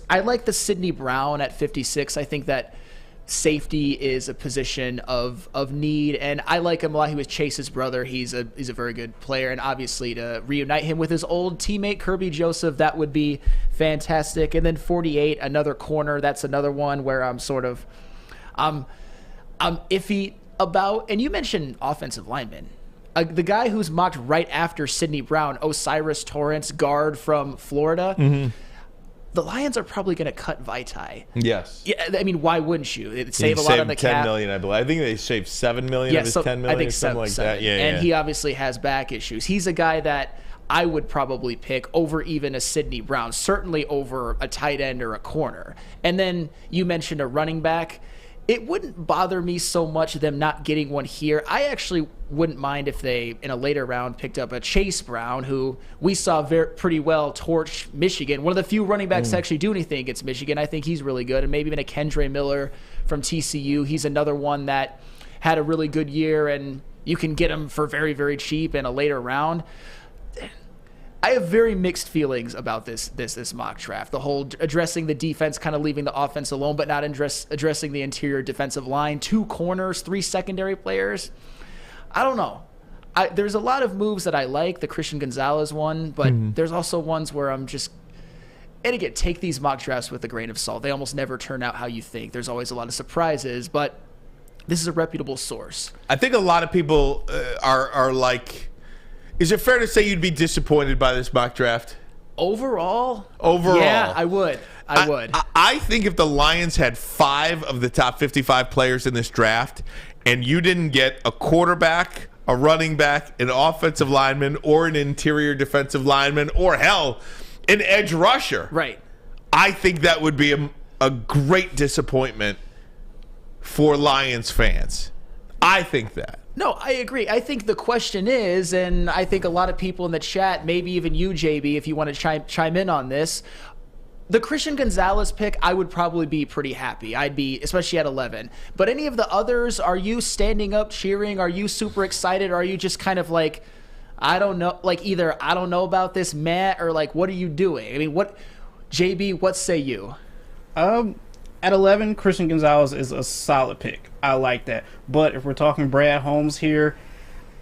I like the Sidney Brown at 56. I think that safety is a position of need, and I like him a lot. He was Chase's brother. He's a very good player, and obviously to reunite him with his old teammate Kirby Joseph, that would be fantastic. And then 48, another corner. That's another one where I'm sort of I'm iffy about. And you mentioned offensive linemen. The guy who's mocked right after Sidney Brown, Osiris Torrance, guard from Florida. The Lions are probably going to cut Vaitai. Yes. Yeah, I mean, why wouldn't you? It'd save a lot on the cap. $10 million, I believe. I think they shaved $7 million of his $10 million, I think or something like that. Yeah, and he obviously has back issues. He's a guy that I would probably pick over even a Sidney Brown, certainly over a tight end or a corner. And then you mentioned a running back. It wouldn't bother me so much them not getting one here. I actually wouldn't mind if they, in a later round, picked up a Chase Brown, who we saw pretty well torch Michigan. One of the few running backs to actually do anything against Michigan. I think he's really good. And maybe even a Kendre Miller from TCU. He's another one that had a really good year, and you can get him for very, very cheap in a later round. I have very mixed feelings about this mock draft. The whole addressing the defense, kind of leaving the offense alone, but not addressing the interior defensive line. 2 corners, 3 secondary players. I don't know. There's a lot of moves that I like. The Christian Gonzalez one, but there's also ones where I'm just. And again, take these mock drafts with a grain of salt. They almost never turn out how you think. There's always a lot of surprises, but this is a reputable source. I think a lot of people are like. Is it fair to say you'd be disappointed by this mock draft? Overall? Yeah, I would. I think if the Lions had 5 of the top 55 players in this draft and you didn't get a quarterback, a running back, an offensive lineman, or an interior defensive lineman, or hell, an edge rusher. Right. I think that would be a great disappointment for Lions fans. I think that. No, I agree. I think the question is, and I think a lot of people in the chat, maybe even you, JB, if you want to chime in on this, the Christian Gonzalez pick, I would probably be pretty happy. I'd be, especially at 11. But any of the others, are you standing up, cheering? Are you super excited? Or are you just kind of like, I don't know, like either I don't know about this, Matt, or like, what are you doing? I mean, JB, what say you? At 11, Christian Gonzalez is a solid pick. I like that. But if we're talking Brad Holmes here,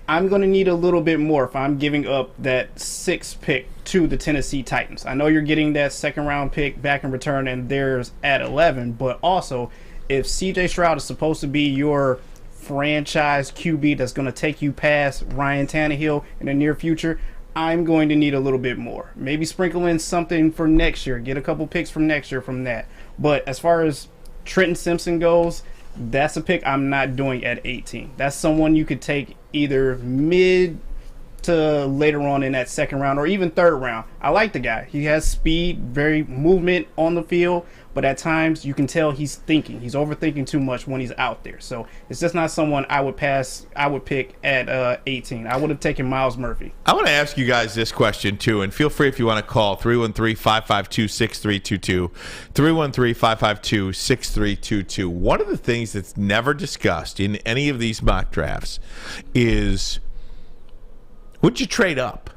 I'm going to need a little bit more if I'm giving up that 6th pick to the Tennessee Titans. I know you're getting that 2nd round pick back in return, and there's at 11. But also, if CJ Stroud is supposed to be your franchise QB that's going to take you past Ryan Tannehill in the near future, I'm going to need a little bit more. Maybe sprinkle in something for next year. Get a couple picks from next year from that. But as far as Trenton Simpson goes, that's a pick I'm not doing at 18. That's someone you could take either mid to later on in that 2nd round or even 3rd round. I like the guy. He has speed, very movement on the field, but at times you can tell he's thinking. He's overthinking too much when he's out there. So it's just not someone I would pick at 18. I would have taken Miles Murphy. I want to ask you guys this question too, and feel free if you want to call 313-552-6322, 313-552-6322. One of the things that's never discussed in any of these mock drafts is, would you trade up?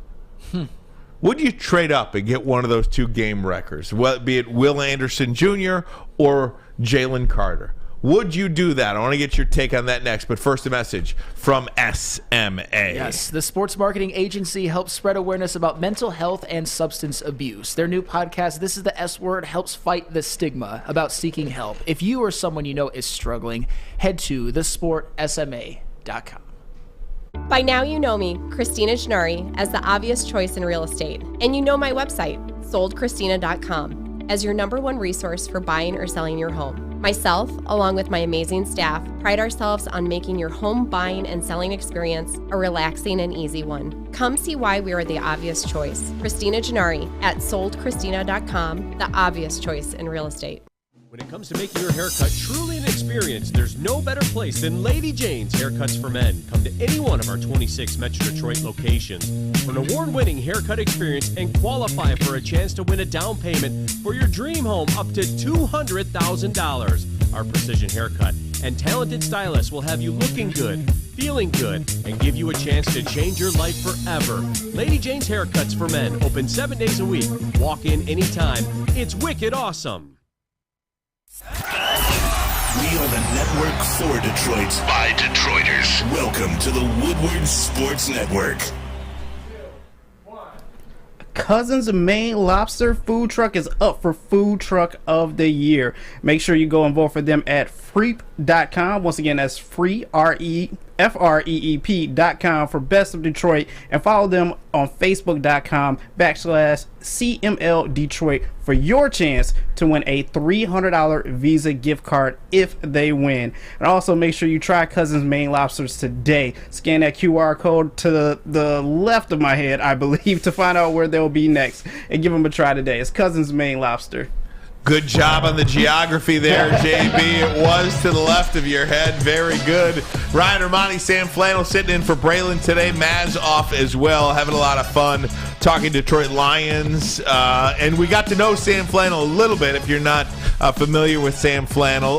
would you trade up and get one of those two game wreckers, be it Will Anderson Jr. or Jalen Carter? Would you do that? I want to get your take on that next, but first a message from SMA. Yes, the sports marketing agency helps spread awareness about mental health and substance abuse. Their new podcast, This is the S Word, helps fight the stigma about seeking help. If you or someone you know is struggling, head to thesportsma.com. By now you know me, Christina Gennari, as the obvious choice in real estate. And you know my website, soldchristina.com, as your #1 resource for buying or selling your home. Myself, along with my amazing staff, pride ourselves on making your home buying and selling experience a relaxing and easy one. Come see why we are the obvious choice. Christina Gennari at soldchristina.com, the obvious choice in real estate. When it comes to making your haircut truly an experience, there's no better place than Lady Jane's Haircuts for Men. Come to any one of our 26 Metro Detroit locations for an award-winning haircut experience and qualify for a chance to win a down payment for your dream home up to $200,000. Our precision haircut and talented stylists will have you looking good, feeling good, and give you a chance to change your life forever. Lady Jane's Haircuts for Men, open 7 days a week. Walk in anytime. It's wicked awesome. We are the network for Detroit by Detroiters. Welcome to the Woodward Sports Network. Cousins Maine Lobster Food Truck is up for Food Truck of the Year. Make sure you go and vote for them at freep.com. Once again, that's FREEP.com for Best of Detroit, and follow them on Facebook.com/CML Detroit for your chance to win a $300 Visa gift card if they win. And also make sure you try Cousins Maine Lobsters today. Scan that QR code to the left of my head, I believe, to find out where they'll be next, and give them a try today. It's Cousins Maine Lobster. Good job on the geography there, JB. It was to the left of your head. Very good. Ryan Ermanni, Sam Flannel sitting in for Braylon today. Maz off as well. Having a lot of fun talking Detroit Lions. And we got to know Sam Flannel a little bit. If you're not familiar with Sam Flannel,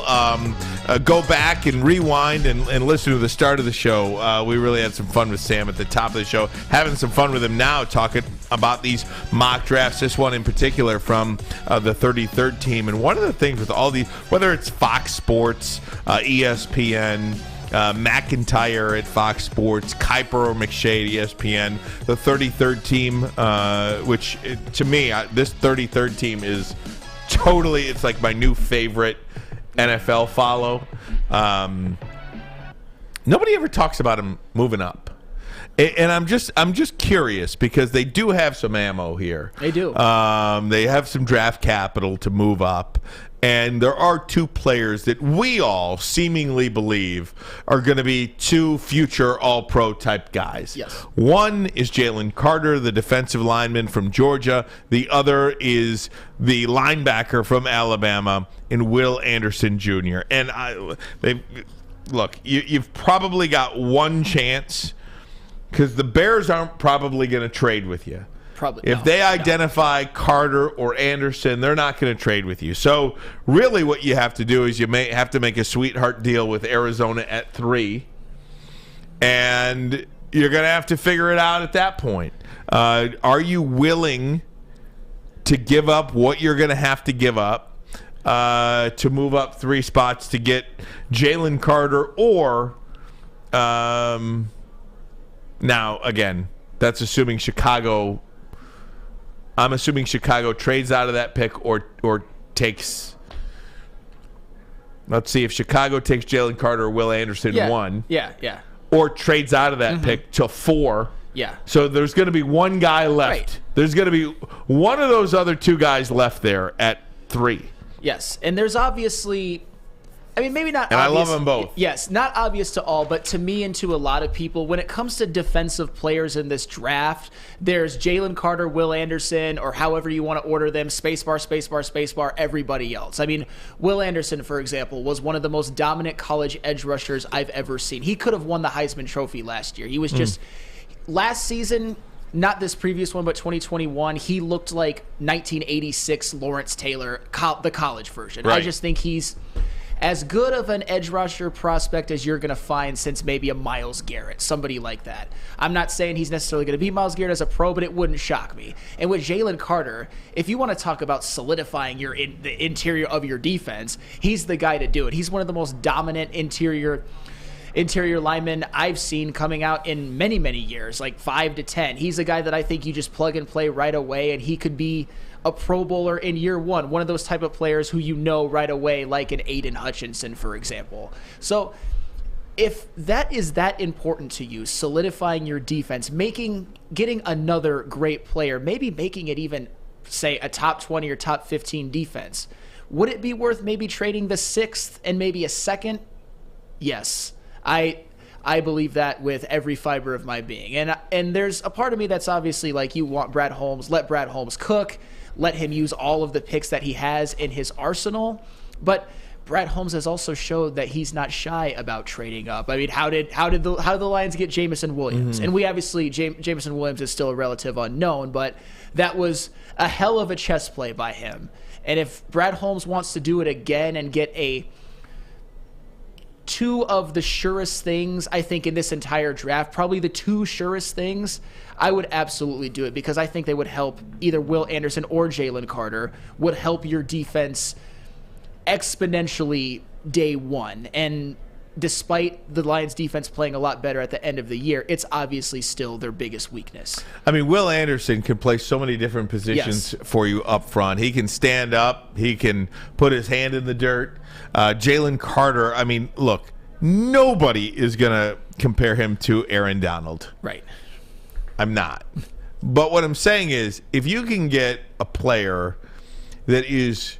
go back and rewind and listen to the start of the show. We really had some fun with Sam at the top of the show. Having some fun with him now, talking about these mock drafts, this one in particular from the 33rd team. And one of the things with all these, whether it's Fox Sports, ESPN, McIntyre at Fox Sports, Kuiper or McShay at ESPN, the 33rd team, which to me, this 33rd team is totally, it's like my new favorite NFL follow. Nobody ever talks about him moving up. And I'm just curious because they do have some ammo here. They do. They have some draft capital to move up. And there are two players that we all seemingly believe are going to be two future all-pro type guys. Yes. One is Jalen Carter, the defensive lineman from Georgia. The other is the linebacker from Alabama, in Will Anderson Jr. And you've probably got one chance because the Bears aren't probably going to trade with you. If they identify Carter or Anderson, they're not going to trade with you. So really what you have to do is you may have to make a sweetheart deal with Arizona at 3. And you're going to have to figure it out at that point. Are you willing to give up what you're going to have to give up to move up 3 spots to get Jalen Carter or now, again, that's assuming Chicago – I'm assuming Chicago trades out of that pick or takes. Let's see if Chicago takes Jalen Carter or Will Anderson 1. Yeah. Or trades out of that pick to 4. Yeah. So there's going to be one guy left. Right. There's going to be one of those other 2 guys left there at 3. Yes, and there's obviously, I mean, maybe not and obvious. I love them both. Yes, not obvious to all, but to me and to a lot of people, when it comes to defensive players in this draft, there's Jalen Carter, Will Anderson, or however you want to order them, spacebar, everybody else. I mean, Will Anderson, for example, was one of the most dominant college edge rushers I've ever seen. He could have won the Heisman Trophy last year. He was just, last season, not this previous one, but 2021, he looked like 1986 Lawrence Taylor, the college version. Right. I just think he's... as good of an edge rusher prospect as you're going to find since maybe a Myles Garrett, somebody like that. I'm not saying he's necessarily going to be Myles Garrett as a pro, but it wouldn't shock me. And with Jalen Carter, if you want to talk about solidifying the interior of your defense, he's the guy to do it. He's one of the most dominant interior linemen I've seen coming out in many, many years, like 5 to 10. He's a guy that I think you just plug and play right away, and he could be a Pro Bowler in year one of those type of players who you know right away, like an Aiden Hutchinson, for example. So if that is that important to you, solidifying your defense, getting another great player, maybe making it even, say, a top 20 or top 15 defense, would it be worth maybe trading the 6th and maybe a 2nd? Yes. I believe that with every fiber of my being. And there's a part of me that's obviously like, you want Brad Holmes, let Brad Holmes cook, let him use all of the picks that he has in his arsenal. But Brad Holmes has also showed that he's not shy about trading up. I mean, how did the Lions get Jamison Williams? And we obviously, Jamison Williams is still a relative unknown, but that was a hell of a chess play by him. And if Brad Holmes wants to do it again and get two of the surest things, I think, in this entire draft, probably the 2 surest things, I would absolutely do it, because I think they would help either Will Anderson or Jalen Carter, would help your defense exponentially day one. And despite the Lions defense playing a lot better at the end of the year, it's obviously still their biggest weakness. I mean, Will Anderson can play so many different positions for you up front. He can stand up. He can put his hand in the dirt. Jalen Carter, I mean, look, nobody is going to compare him to Aaron Donald. Right. I'm not. But what I'm saying is, if you can get a player that is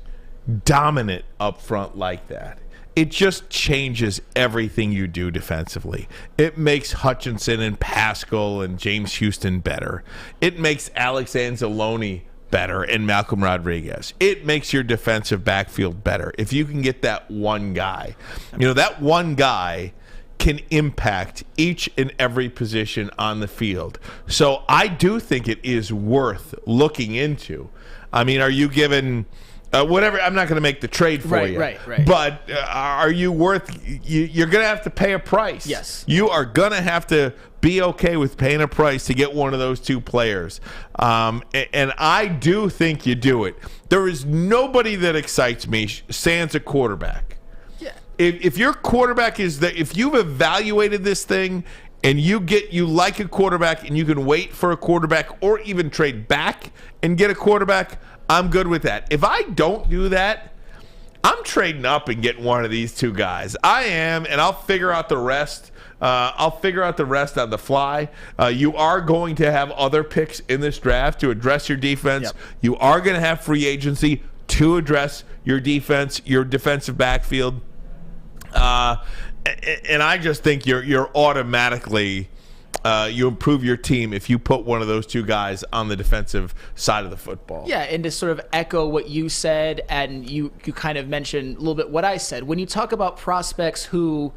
dominant up front like that, it just changes everything you do defensively. It makes Hutchinson and Pascal and James Houston better. It makes Alex Anzalone better and Malcolm Rodriguez. It makes your defensive backfield better. If you can get that one guy, that one guy can impact each and every position on the field. So I do think it is worth looking into. I mean, are you given... whatever, I'm not going to make the trade for you. Right. But are you worth... You're going to have to pay a price. Yes. You are going to have to be okay with paying a price to get one of those 2 players. And I do think you do it. There is nobody that excites me sans a quarterback. Yeah. If your quarterback is... if you've evaluated this thing and you like a quarterback and you can wait for a quarterback or even trade back and get a quarterback... I'm good with that. If I don't do that, I'm trading up and getting one of these 2 guys. I am, and I'll figure out the rest. I'll figure out the rest on the fly. You are going to have other picks in this draft to address your defense. Yep. You are going to have free agency to address your defense, your defensive backfield. And I just think you're automatically... you improve your team if you put one of those 2 guys on the defensive side of the football. Yeah, and to sort of echo what you said, and you kind of mentioned a little bit what I said, when you talk about prospects who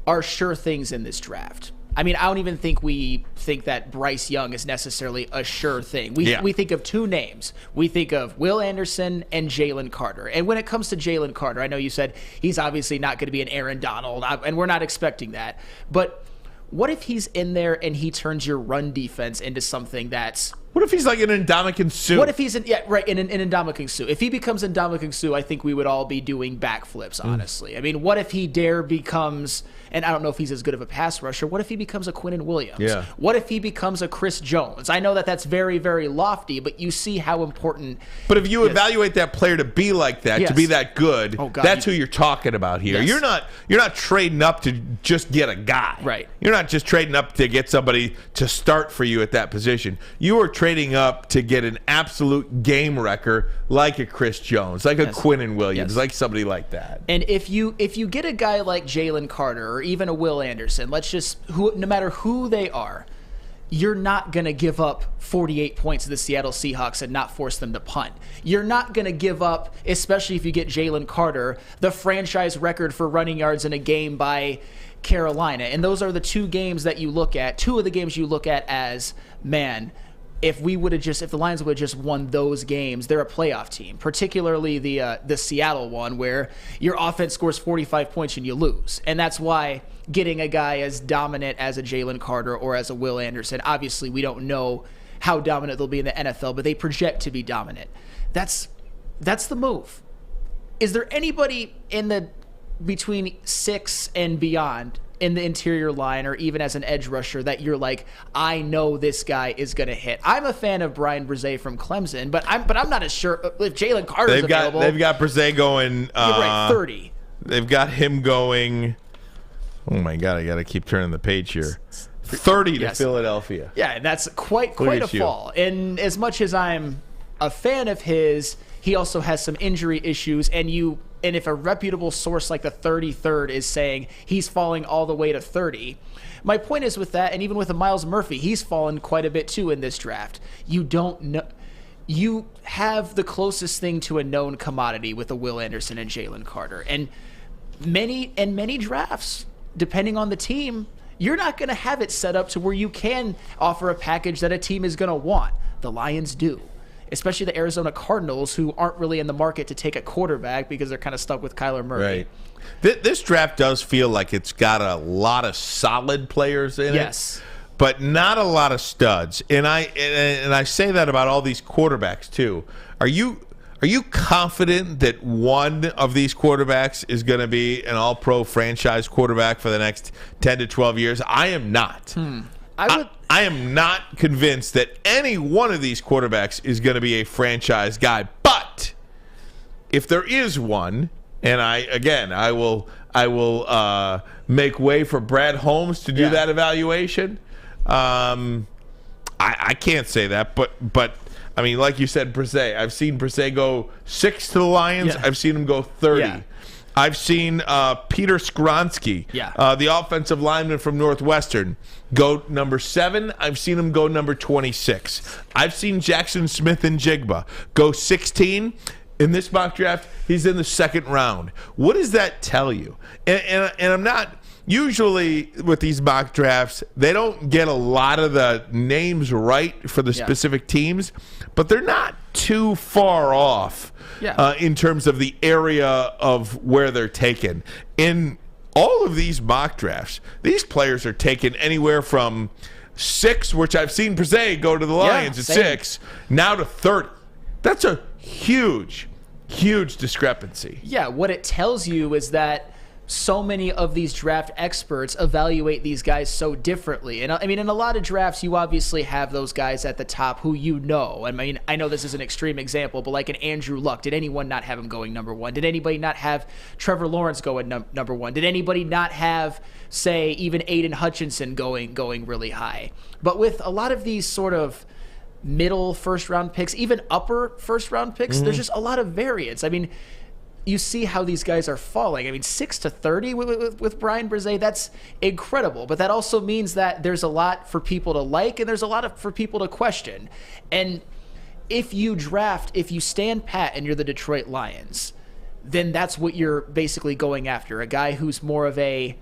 are sure things in this draft, I mean, I don't even think we think that Bryce Young is necessarily a sure thing. We think of 2 names. We think of Will Anderson and Jalen Carter. And when it comes to Jalen Carter, I know you said he's obviously not going to be an Aaron Donald, and we're not expecting that. But what if he's in there and he turns your run defense into something that's... What if he's like an Ndamukong Suh? What if he's in Ndamukong Suh? If he becomes Ndamukong Suh, I think we would all be doing backflips, honestly. I mean, what if he becomes... And I don't know if he's as good of a pass rusher. What if he becomes a Quinnen Williams? Yeah. What if he becomes a Chris Jones? I know that that's very, very lofty, but you see how important... But if you evaluate that player to be like that, to be that good, that's who you're talking about here. Yes. You're not trading up to just get a guy. Right. You're not just trading up to get somebody to start for you at that position. You are trading up to get an absolute game wrecker like a Chris Jones, like a Quinnen Williams, like somebody like that. And if you get a guy like Jalen Carter or even a Will Anderson, no matter who they are, you're not going to give up 48 points to the Seattle Seahawks and not force them to punt. You're not going to give up, especially if you get Jalen Carter, the franchise record for running yards in a game by Carolina. And those are the 2 games that you look at, 2 of the games you look at as, man, if the Lions would have just won those games, they're a playoff team, particularly the Seattle one where your offense scores 45 points and you lose. And that's why getting a guy as dominant as a Jalen Carter or as a Will Anderson, obviously we don't know how dominant they'll be in the NFL, but they project to be dominant. That's the move. Is there anybody between 6 and beyond in the interior line or even as an edge rusher that you're like, I know this guy is going to hit? I'm a fan of Brian Brzee from Clemson, but I'm not as sure if Jalen Carter's available. They've got Brzee going 30. They've got him going, oh my God, I got to keep turning the page here. 30 to Philadelphia. Yeah, and that's quite a fall. And as much as I'm a fan of his, he also has some injury issues, and if a reputable source like the 33rd is saying he's falling all the way to 30, my point is with that, and even with a Miles Murphy, he's fallen quite a bit too in this draft. You don't know. You have the closest thing to a known commodity with a Will Anderson and Jalen Carter, and many drafts, depending on the team, you're not going to have it set up to where you can offer a package that a team is going to want. The Lions do. Especially the Arizona Cardinals, who aren't really in the market to take a quarterback because they're kind of stuck with Kyler Murray. Right. This draft does feel like it's got a lot of solid players in it, but not a lot of studs. And I say that about all these quarterbacks too. Are you confident that one of these quarterbacks is going to be an all-pro franchise quarterback for the next 10 to 12 years? I am not. I am not convinced that any one of these quarterbacks is going to be a franchise guy. But if there is one, and I will make way for Brad Holmes to do that evaluation. I can't say that, but I mean, like you said, Brzee. I've seen Brzee go 6 to the Lions. Yeah. I've seen him go 30. Yeah. I've seen Peter Skronsky, the offensive lineman from Northwestern, go number 7. I've seen him go number 26. I've seen Jackson Smith and Jigba go 16. In this mock draft, he's in the second round. What does that tell you? And I'm not... Usually with these mock drafts, they don't get a lot of the names right for the specific teams, but they're not too far off in terms of the area of where they're taken. In all of these mock drafts, these players are taken anywhere from 6, which I've seen Brzee go to the Lions at 6, now to 30. That's a huge discrepancy. Yeah, what it tells you is that so many of these draft experts evaluate these guys so differently. And I mean, in a lot of drafts, you obviously have those guys at the top who you know. I mean, I know this is an extreme example, but like an Andrew Luck, did anyone not have him going number 1? Did anybody not have Trevor Lawrence going number 1? Did anybody not have, say, even Aiden Hutchinson going really high? But with a lot of these sort of middle first-round picks, even upper first-round picks, there's just a lot of variance. I mean, you see how these guys are falling. I mean, 6 to 30 with Brian Brzee, that's incredible. But that also means that there's a lot for people to like and there's a lot for people to question. And if you stand pat and you're the Detroit Lions, then that's what you're basically going after. A guy who's more of a,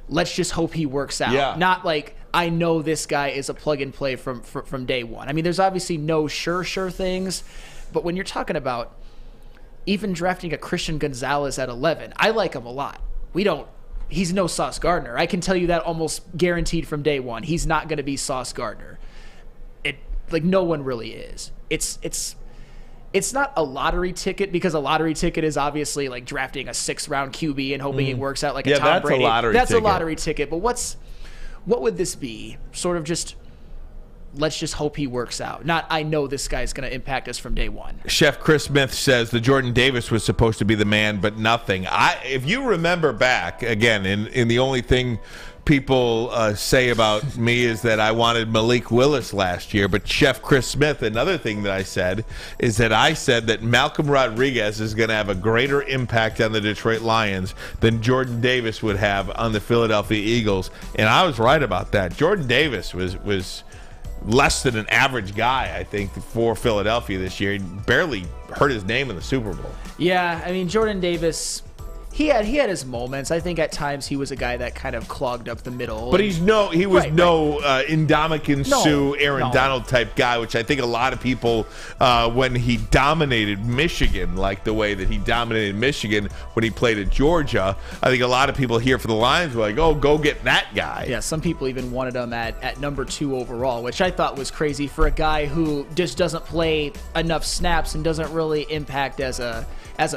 let's just hope he works out. Yeah. Not like, I know this guy is a plug and play from day one. I mean, there's obviously no sure things, but when you're talking about even drafting a Christian Gonzalez at 11, I like him a lot. He's no Sauce Gardner. I can tell you that almost guaranteed from day one. He's not going to be Sauce Gardner. No one really is. It's not a lottery ticket, because a lottery ticket is obviously like drafting a 6th round QB and hoping it works out like a Tom Brady. That's a lottery ticket. But what would this be? Sort of just, let's just hope he works out. Not, I know this guy's going to impact us from day one. Chef Chris Smith says the Jordan Davis was supposed to be the man, but nothing. If you remember back, again, in the only thing people say about me is that I wanted Malik Willis last year, but Chef Chris Smith, another thing that I said is that I said that Malcolm Rodriguez is going to have a greater impact on the Detroit Lions than Jordan Davis would have on the Philadelphia Eagles, and I was right about that. Jordan Davis was less than an average guy, I think, for Philadelphia this year. He barely heard his name in the Super Bowl. Yeah, I mean, Jordan Davis, He had his moments. I think at times he was a guy that kind of clogged up the middle. But he was Ndamukong Suh, Aaron Donald type guy, which I think a lot of people, when he dominated Michigan, like the way that he dominated Michigan when he played at Georgia, I think a lot of people here for the Lions were like, oh, go get that guy. Yeah, some people even wanted him at number 2 overall, which I thought was crazy for a guy who just doesn't play enough snaps and doesn't really impact as a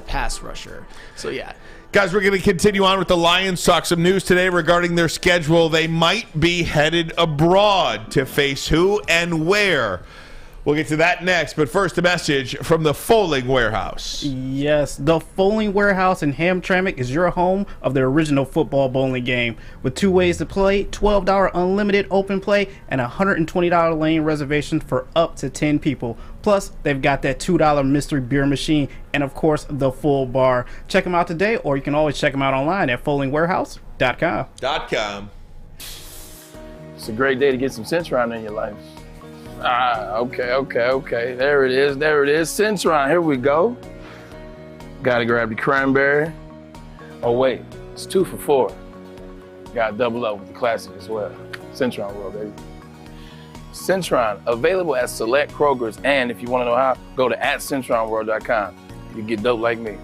pass rusher. So, yeah. Guys, we're going to continue on with the Lions. Talk some news today regarding their schedule. They might be headed abroad to face who and where. We'll get to that next, but first a message from the Foaling Warehouse. Yes, the Foaling Warehouse in Hamtramck is your home of the original football bowling game. With 2 ways to play, $12 unlimited open play, and $120 lane reservation for up to 10 people. Plus, they've got that $2 mystery beer machine and, of course, the full bar. Check them out today, or you can always check them out online at foalingwarehouse.com. It's a great day to get some Centron in your life. Okay. There it is. Centron, here we go. Gotta grab the cranberry. Oh, wait, it's 2 for $4. Gotta double up with the classic as well. Centron World, baby. Centron, available at select Krogers, and if you want to know how, go to @CentronWorld.com. You get dope like me.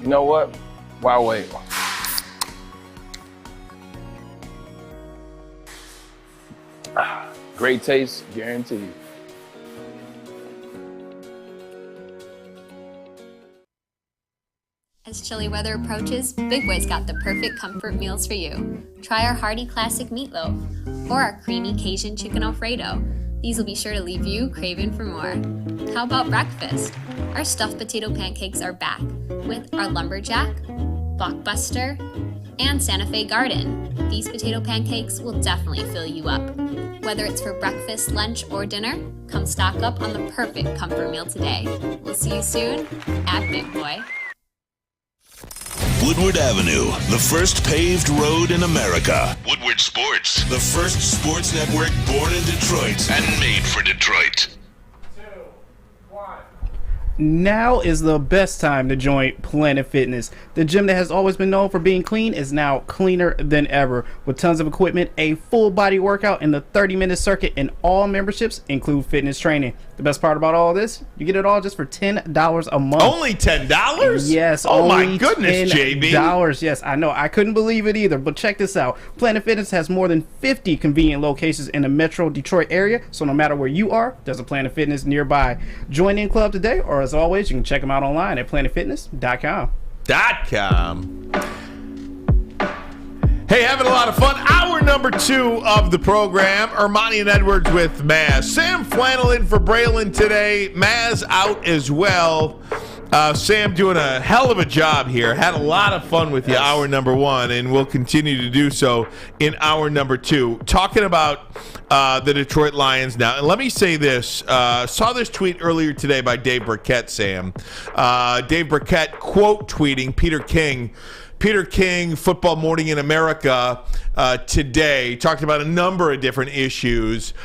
You know what? Why wait? Great taste, guaranteed. As chilly weather approaches, Big Boy's got the perfect comfort meals for you. Try our hearty classic meatloaf or our creamy Cajun chicken Alfredo. These will be sure to leave you craving for more. How about breakfast? Our stuffed potato pancakes are back with our lumberjack, blockbuster, and Santa Fe Garden. These potato pancakes will definitely fill you up. Whether it's for breakfast, lunch, or dinner, come stock up on the perfect comfort meal today. We'll see you soon at Big Boy. Woodward Avenue, the first paved road in America. Woodward Sports, the first sports network born in Detroit and made for Detroit. Now is the best time to join Planet Fitness. The gym that has always been known for being clean is now cleaner than ever. With tons of equipment, a full body workout, and the 30-minute circuit, and all memberships include fitness training. The best part about all this, you get it all just for $10 a month. Only $10? Yes. Oh my goodness, $10. Yes, I know. I couldn't believe it either, but check this out. Planet Fitness has more than 50 convenient locations in the metro Detroit area, so no matter where you are, there's a Planet Fitness nearby. Join in club today, or as always, you can check them out online at planetfitness.com. Hey, having a lot of fun. Hour number 2 of the program. Ermanni and Edwards with Maz. Sam Flannel in for Braylon today. Maz out as well. Sam doing a hell of a job here. Had a lot of fun with you hour number 1, and we'll continue to do so in hour number 2. Talking about the Detroit Lions now. And let me say this. Saw this tweet earlier today by Dave Burkett, Sam. Dave Burkett quote tweeting Peter King, Football Morning in America today. Talked about a number of different issues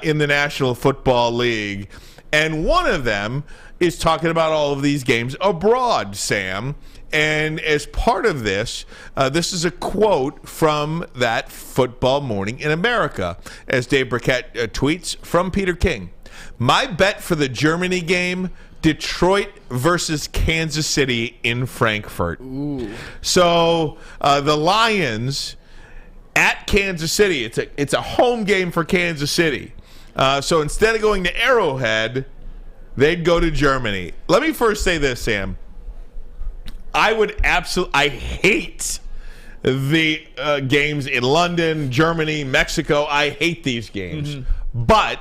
in the National Football League. And one of them is talking about all of these games abroad, Sam. And as part of this, this is a quote from that Football Morning in America. As Dave Burkett tweets from Peter King. My bet for the Germany game, Detroit versus Kansas City in Frankfurt. Ooh. So the Lions at Kansas City. It's a home game for Kansas City. So instead of going to Arrowhead, they'd go to Germany. Let me first say this, Sam. I hate the games in London, Germany, Mexico. I hate these games. Mm-hmm. But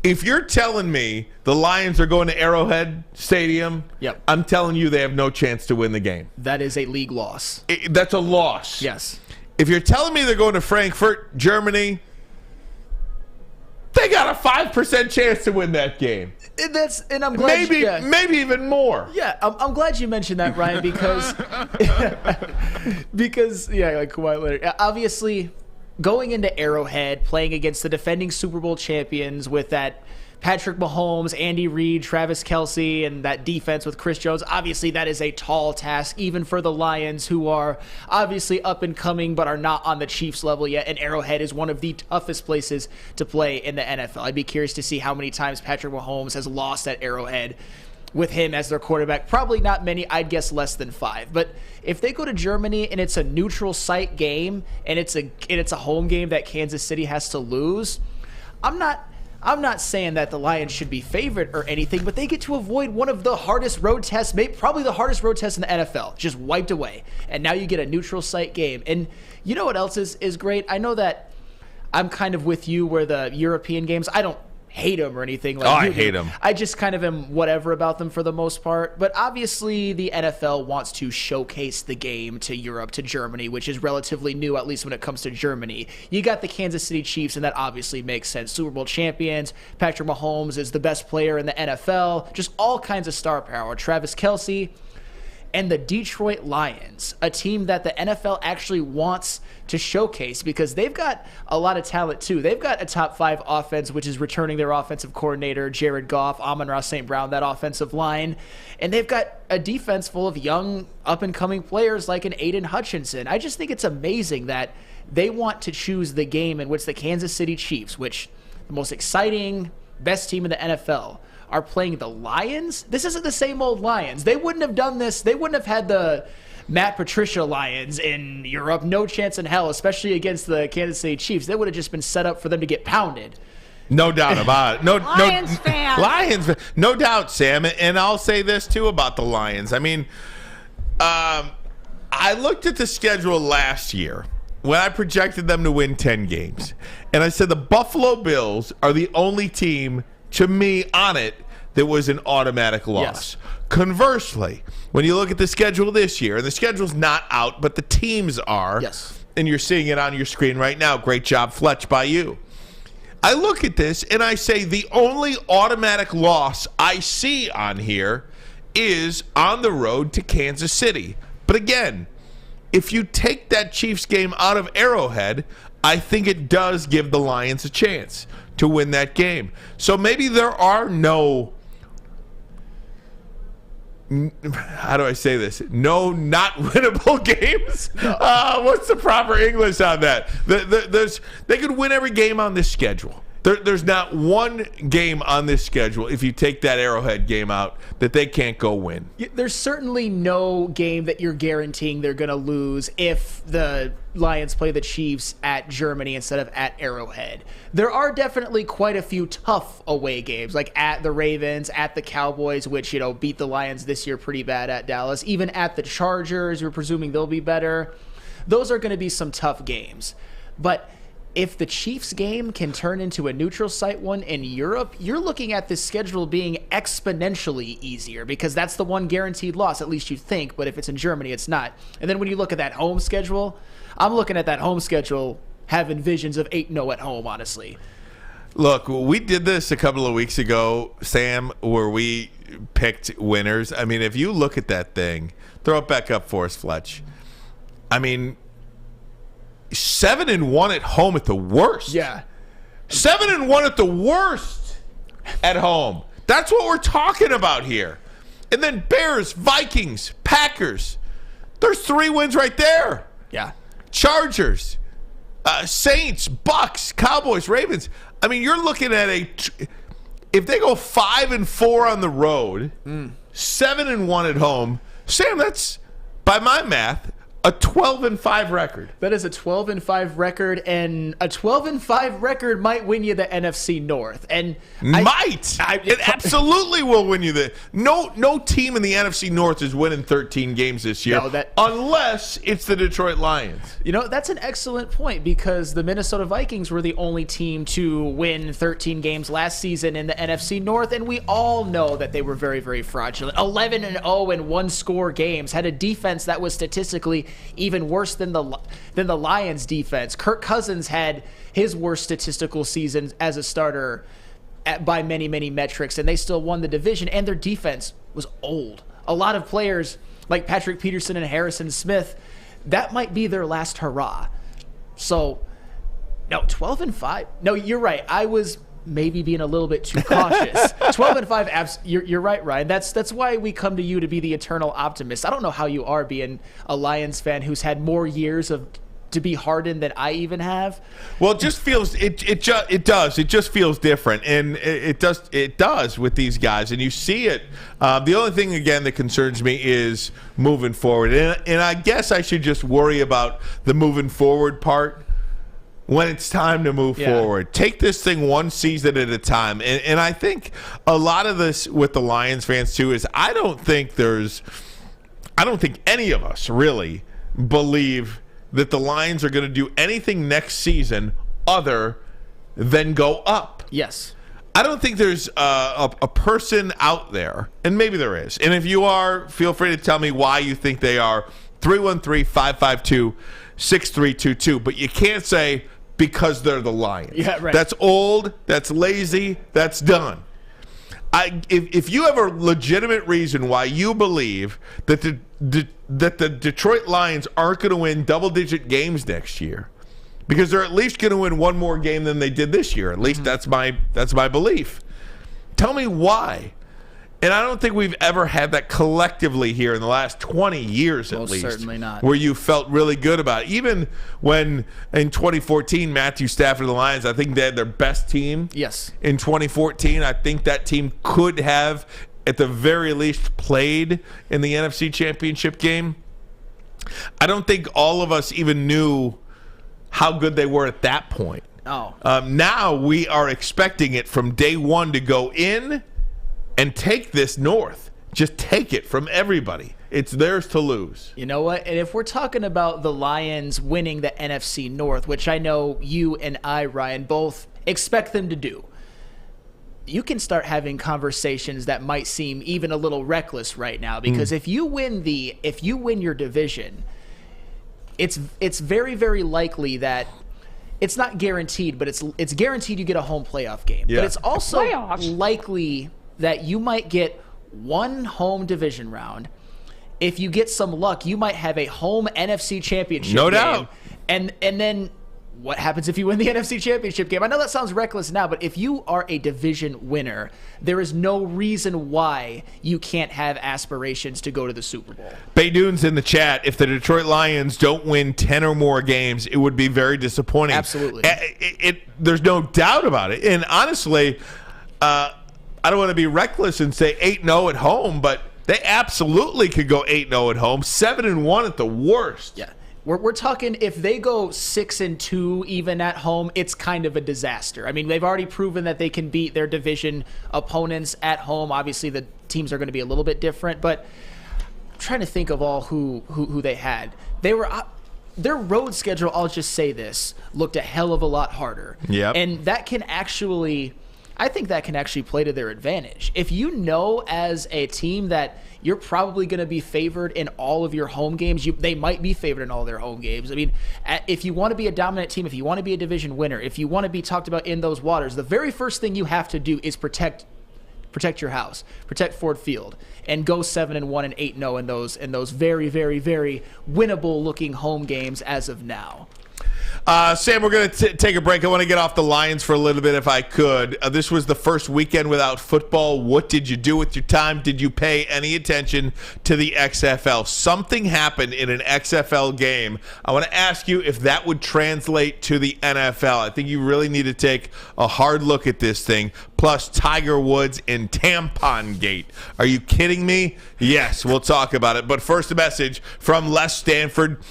if you're telling me the Lions are going to Arrowhead Stadium, yep, I'm telling you they have no chance to win the game. That is a league loss. That's a loss. Yes. If you're telling me they're going to Frankfurt, Germany, they got a 5% chance to win that game. And I'm glad maybe even more. Yeah, I'm glad you mentioned that, Ryan, because like Kawhi Leonard. Obviously, going into Arrowhead, playing against the defending Super Bowl champions with that Patrick Mahomes, Andy Reid, Travis Kelce, and that defense with Chris Jones. Obviously, that is a tall task, even for the Lions, who are obviously up and coming, but are not on the Chiefs level yet. And Arrowhead is one of the toughest places to play in the NFL. I'd be curious to see how many times Patrick Mahomes has lost at Arrowhead with him as their quarterback. Probably not many. I'd guess less than 5. But if they go to Germany and it's a neutral site game and it's a home game that Kansas City has to lose, I'm not saying that the Lions should be favored or anything, but they get to avoid one of the hardest road tests, probably the hardest road test in the NFL, just wiped away. And now you get a neutral site game. And you know what else is great? I know that I'm kind of with you where the European games, I don't hate them or anything like I hate them. I just kind of am whatever about them for the most part. But obviously the NFL wants to showcase the game to Europe, to Germany, which is relatively new, at least when it comes to Germany. You got the Kansas City Chiefs, and that obviously makes sense. Super Bowl champions. Patrick Mahomes is the best player in the NFL. Just all kinds of star power. Travis Kelce. And the Detroit Lions, a team that the NFL actually wants to showcase because they've got a lot of talent too. They've got a top 5 offense, which is returning their offensive coordinator, Jared Goff, Amon-Ra St. Brown, that offensive line. And they've got a defense full of young, up-and-coming players like an Aiden Hutchinson. I just think it's amazing that they want to choose the game in which the Kansas City Chiefs, which the most exciting, best team in the NFL, are playing the Lions. This isn't the same old Lions. They wouldn't have done this. They wouldn't have had the Matt Patricia Lions in Europe. No chance in hell, especially against the Kansas City Chiefs. They would have just been set up for them to get pounded. No doubt about it. Lions fan. Lions, no doubt, Sam. And I'll say this, too, about the Lions. I mean, I looked at the schedule last year when I projected them to win 10 games. And I said the Buffalo Bills are the only team, to me, on it that was an automatic loss. Yes. Conversely, when you look at the schedule this year, and the schedule's not out, but the teams are, yes, and you're seeing it on your screen right now. Great job, Fletch, by you. I look at this and I say the only automatic loss I see on here is on the road to Kansas City. But again, if you take that Chiefs game out of Arrowhead, I think it does give the Lions a chance to win that game. So maybe there are no, how do I say this? No not winnable games? What's the proper English on that? They could win every game on this schedule. There's not one game on this schedule, if you take that Arrowhead game out, that they can't go win. There's certainly no game that you're guaranteeing they're going to lose if the Lions play the Chiefs at Germany instead of at Arrowhead. There are definitely quite a few tough away games, like at the Ravens, at the Cowboys, which, beat the Lions this year pretty bad at Dallas. Even at the Chargers, we're presuming they'll be better. Those are going to be some tough games. But if the Chiefs game can turn into a neutral site one in Europe, you're looking at this schedule being exponentially easier because that's the one guaranteed loss, at least you think, but if it's in Germany, it's not. And then when you look at that home schedule, I'm looking at that home schedule having visions of 8-0 at home, honestly. Look, we did this a couple of weeks ago, Sam, where we picked winners. I mean, if you look at that thing, throw it back up for us, Fletch. I mean, 7-1 at home at the worst. Yeah. 7-1 at the worst at home. That's what we're talking about here. And then Bears, Vikings, Packers. There's 3 wins right there. Yeah. Chargers, Saints, Bucks, Cowboys, Ravens. I mean, you're looking at if they go 5-4 on the road, 7-1 at home, Sam, that's, by my math, a 12-5 record. That is a 12-5 record, and a 12-5 record might win you the NFC North. And it absolutely will win you the. No team in the NFC North is winning 13 games this year, unless it's the Detroit Lions. That's an excellent point because the Minnesota Vikings were the only team to win 13 games last season in the NFC North, and we all know that they were very, very fraudulent. 11-0 in one-score games, had a defense that was statistically even worse than the Lions defense. Kirk Cousins had his worst statistical season as a starter by many, many metrics, and they still won the division, and their defense was old. A lot of players like Patrick Peterson and Harrison Smith, that might be their last hurrah. So, no, 12-5. No, you're right. I was maybe being a little bit too cautious. 12-5, you're right, Ryan. That's why we come to you to be the eternal optimist. I don't know how you are being a Lions fan who's had more years to be hardened than I even have. Well, it just feels it just feels different, and it does with these guys, and you see it. The only thing again that concerns me is moving forward, and I guess I should just worry about the moving forward part when it's time to move forward. Take this thing one season at a time, and I think a lot of this with the Lions fans too is I don't think any of us really believe that the Lions are going to do anything next season other than go up. Yes. I don't think there's a person out there, and maybe there is, and if you are, feel free to tell me why you think they are. 313-552-6322, but you can't say because they're the Lions. Yeah, right. That's old, that's lazy, that's done. If you have a legitimate reason why you believe that the Detroit Lions aren't going to win double-digit games next year, because they're at least going to win one more game than they did this year. At least that's my belief. Tell me why. And I don't think we've ever had that collectively here in the last 20 years at least. Certainly not. Where you felt really good about it. Even when in 2014, Matthew Stafford and the Lions, I think they had their best team. Yes. In 2014, I think that team could have, at the very least, played in the NFC Championship game. I don't think all of us even knew how good they were at that point. Oh. Now we are expecting it from day one to go in and take this North. Just take it from everybody. It's theirs to lose. You know what? And if we're talking about the Lions winning the NFC North, which I know you and I, Ryan, both expect them to do, you can start having conversations that might seem even a little reckless right now. Because if you win your division, it's very, very likely that it's not guaranteed, but it's guaranteed you get a home playoff game. Yeah. But it's also likely that you might get one home division round. If you get some luck, you might have a home NFC Championship game. No doubt. And then what happens if you win the NFC Championship game? I know that sounds reckless now, but if you are a division winner, there is no reason why you can't have aspirations to go to the Super Bowl. Baydoon's in the chat. If the Detroit Lions don't win 10 or more games, it would be very disappointing. Absolutely. There's no doubt about it. And honestly, I don't want to be reckless and say 8-0 at home, but they absolutely could go 8-0 at home, 7-1 at the worst. Yeah. We're talking if they go 6-2 even at home, it's kind of a disaster. I mean, they've already proven that they can beat their division opponents at home. Obviously, the teams are going to be a little bit different, but I'm trying to think of all who they had. Their road schedule, I'll just say this, looked a hell of a lot harder. Yep. And that can actually, I think that can actually play to their advantage. If you know as a team that you're probably going to be favored in all of your home games, they might be favored in all their home games. I mean, if you want to be a dominant team, if you want to be a division winner, if you want to be talked about in those waters, the very first thing you have to do is protect your house, protect Ford Field, and go 7-1 and 8-0 in those very, very, very winnable looking home games as of now. Sam, we're going to take a break. I want to get off the Lions for a little bit if I could. This was the first weekend without football. What did you do with your time? Did you pay any attention to the XFL? Something happened in an XFL game. I want to ask you if that would translate to the NFL. I think you really need to take a hard look at this thing. Plus Tiger Woods and Tampon Gate. Are you kidding me? Yes, we'll talk about it. But first, a message from Les Stanford.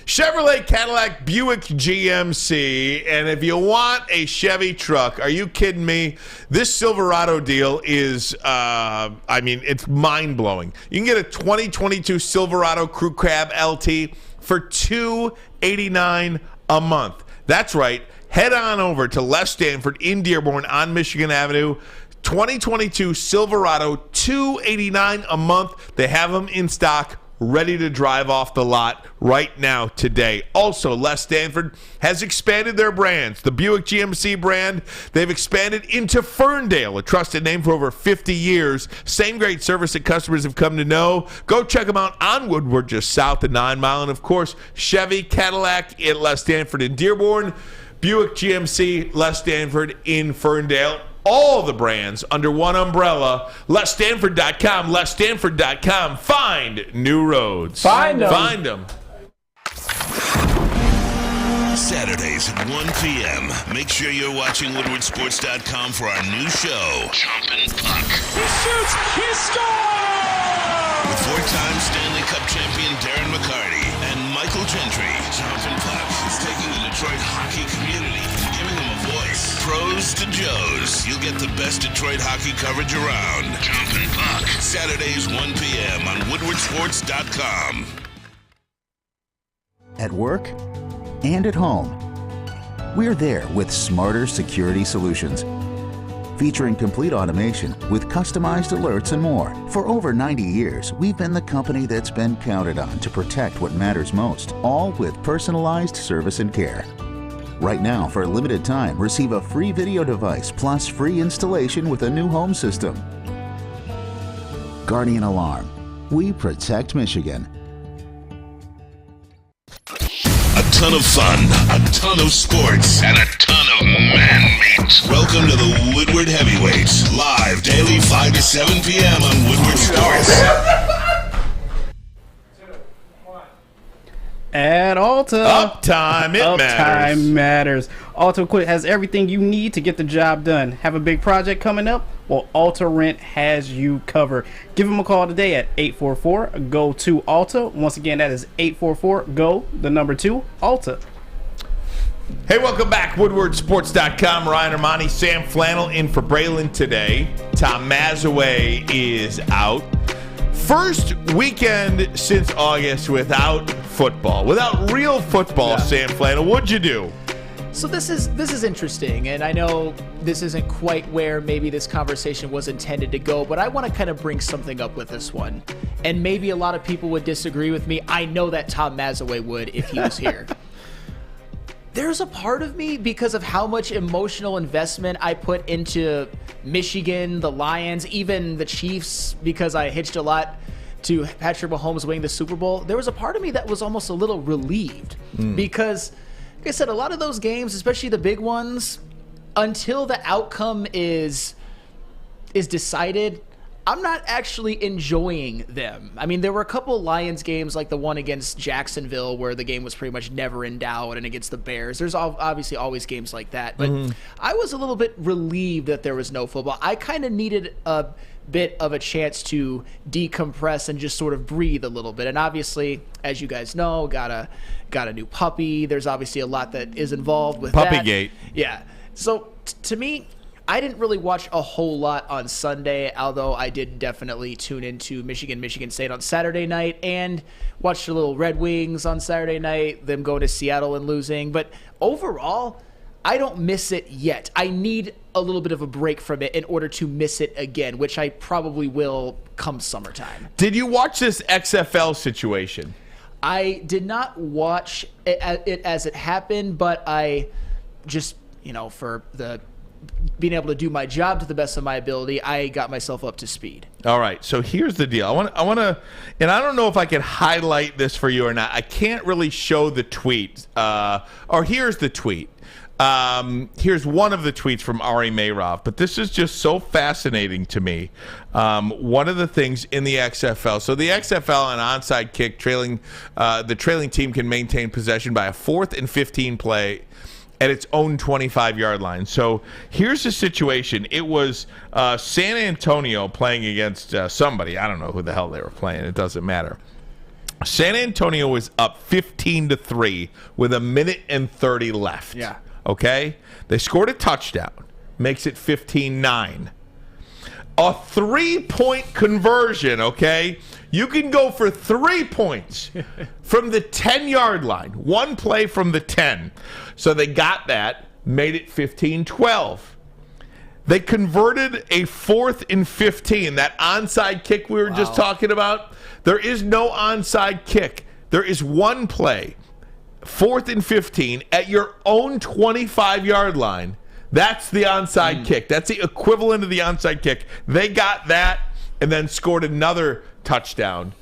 Chevrolet, Cadillac, Buick, GMC, and if you want a Chevy truck, are you kidding me? This Silverado deal is, it's mind-blowing. You can get a 2022 Silverado Crew Cab LT for $289 a month. That's right. Head on over to Les Stanford in Dearborn on Michigan Avenue. 2022 Silverado, $289 a month. They have them in stock, ready to drive off the lot right now today. Also, Les Stanford has expanded their brands. The Buick GMC brand, they've expanded into Ferndale, a trusted name for over 50 years. Same great service that customers have come to know. Go check them out on Woodward, just south of 9 Mile. And, of course, Chevy, Cadillac at Les Stanford in Dearborn. Buick GMC, Les Stanford in Ferndale. All the brands under one umbrella. LesStanford.com, LesStanford.com. Find new roads. Find them. Find them. Saturdays at 1 p.m. Make sure you're watching WoodwardSports.com for our new show, Chompin' Puck. He shoots! He scores! With four-time Stanley Cup champion Darren McCarty and Michael Gentry, Chompin' Puck is taking the Detroit hockey community and giving them a voice. Pros to Joes. You'll get the best Detroit hockey coverage around. Chompin' Puck. Saturdays 1 p.m. on WoodwardSports.com. At work and at home, we're there with smarter security solutions. Featuring complete automation with customized alerts and more. For over 90 years, we've been the company that's been counted on to protect what matters most, all with personalized service and care. Right now, for a limited time, receive a free video device plus free installation with a new home system. Guardian Alarm. We protect Michigan. A ton of fun, a ton of sports, and a ton of man meat. Welcome to the Woodward Heavyweights, live daily 5 to 7 p.m. on Woodward Sports. At Alta. Uptime, it matters. Uptime matters. Alta Equipment has everything you need to get the job done. Have a big project coming up? Well, Alta Rent has you covered. Give them a call today at 844-GO-TO-ALTA. Once again, that is 844-GO-2-ALTA. Hey, welcome back. WoodwardSports.com. Ryan Ermanni, Sam Flannel in for Braylon today. Tom Mazaway is out. First weekend since August without football. Without real football, yeah. Sam Flannel, what'd you do? So this is interesting, and I know this isn't quite where maybe this conversation was intended to go, but I want to kind of bring something up with this one. And maybe a lot of people would disagree with me. I know that Tom Mazaway would if he was here. There's a part of me, because of how much emotional investment I put into Michigan, the Lions, even the Chiefs, because I hitched a lot to Patrick Mahomes winning the Super Bowl. There was a part of me that was almost a little relieved because, like I said, a lot of those games, especially the big ones, until the outcome is decided, I'm not actually enjoying them. I mean, there were a couple Lions games, like the one against Jacksonville, where the game was pretty much never in doubt, and against the Bears. There's obviously always games like that. But I was a little bit relieved that there was no football. I kind of needed a bit of a chance to decompress and just sort of breathe a little bit. And obviously, as you guys know, got a new puppy. There's obviously a lot that is involved with that. Puppygate. Yeah. So to me, I didn't really watch a whole lot on Sunday, although I did definitely tune into Michigan State on Saturday night and watched a little Red Wings on Saturday night, them going to Seattle and losing. But overall, I don't miss it yet. I need a little bit of a break from it in order to miss it again, which I probably will come summertime. Did you watch this XFL situation? I did not watch it as it happened, but I just, for the being able to do my job to the best of my ability, I got myself up to speed. All right, so here's the deal. I want to, and I don't know if I can highlight this for you or not. I can't really show the tweet. Or here's the tweet. Here's one of the tweets from Ari Meirov, but this is just so fascinating to me. One of the things in the XFL, so the XFL, an onside kick, the trailing team can maintain possession by a 4th and 15 play at its own 25-yard line. So here's the situation. It was San Antonio playing against somebody. I don't know who the hell they were playing. It doesn't matter. San Antonio was up 15-3 with 1:30 left. Yeah. Okay? They scored a touchdown. Makes it 15-9. A 3-point conversion, okay? You can go for 3 points from the 10-yard line. One play from the 10. So they got that, made it 15-12. They converted a 4th and 15. That onside kick we were just talking about. There is no onside kick. There is one play, 4th and 15, at your own 25-yard line. That's the onside kick. That's the equivalent of the onside kick. They got that and then scored another touchdown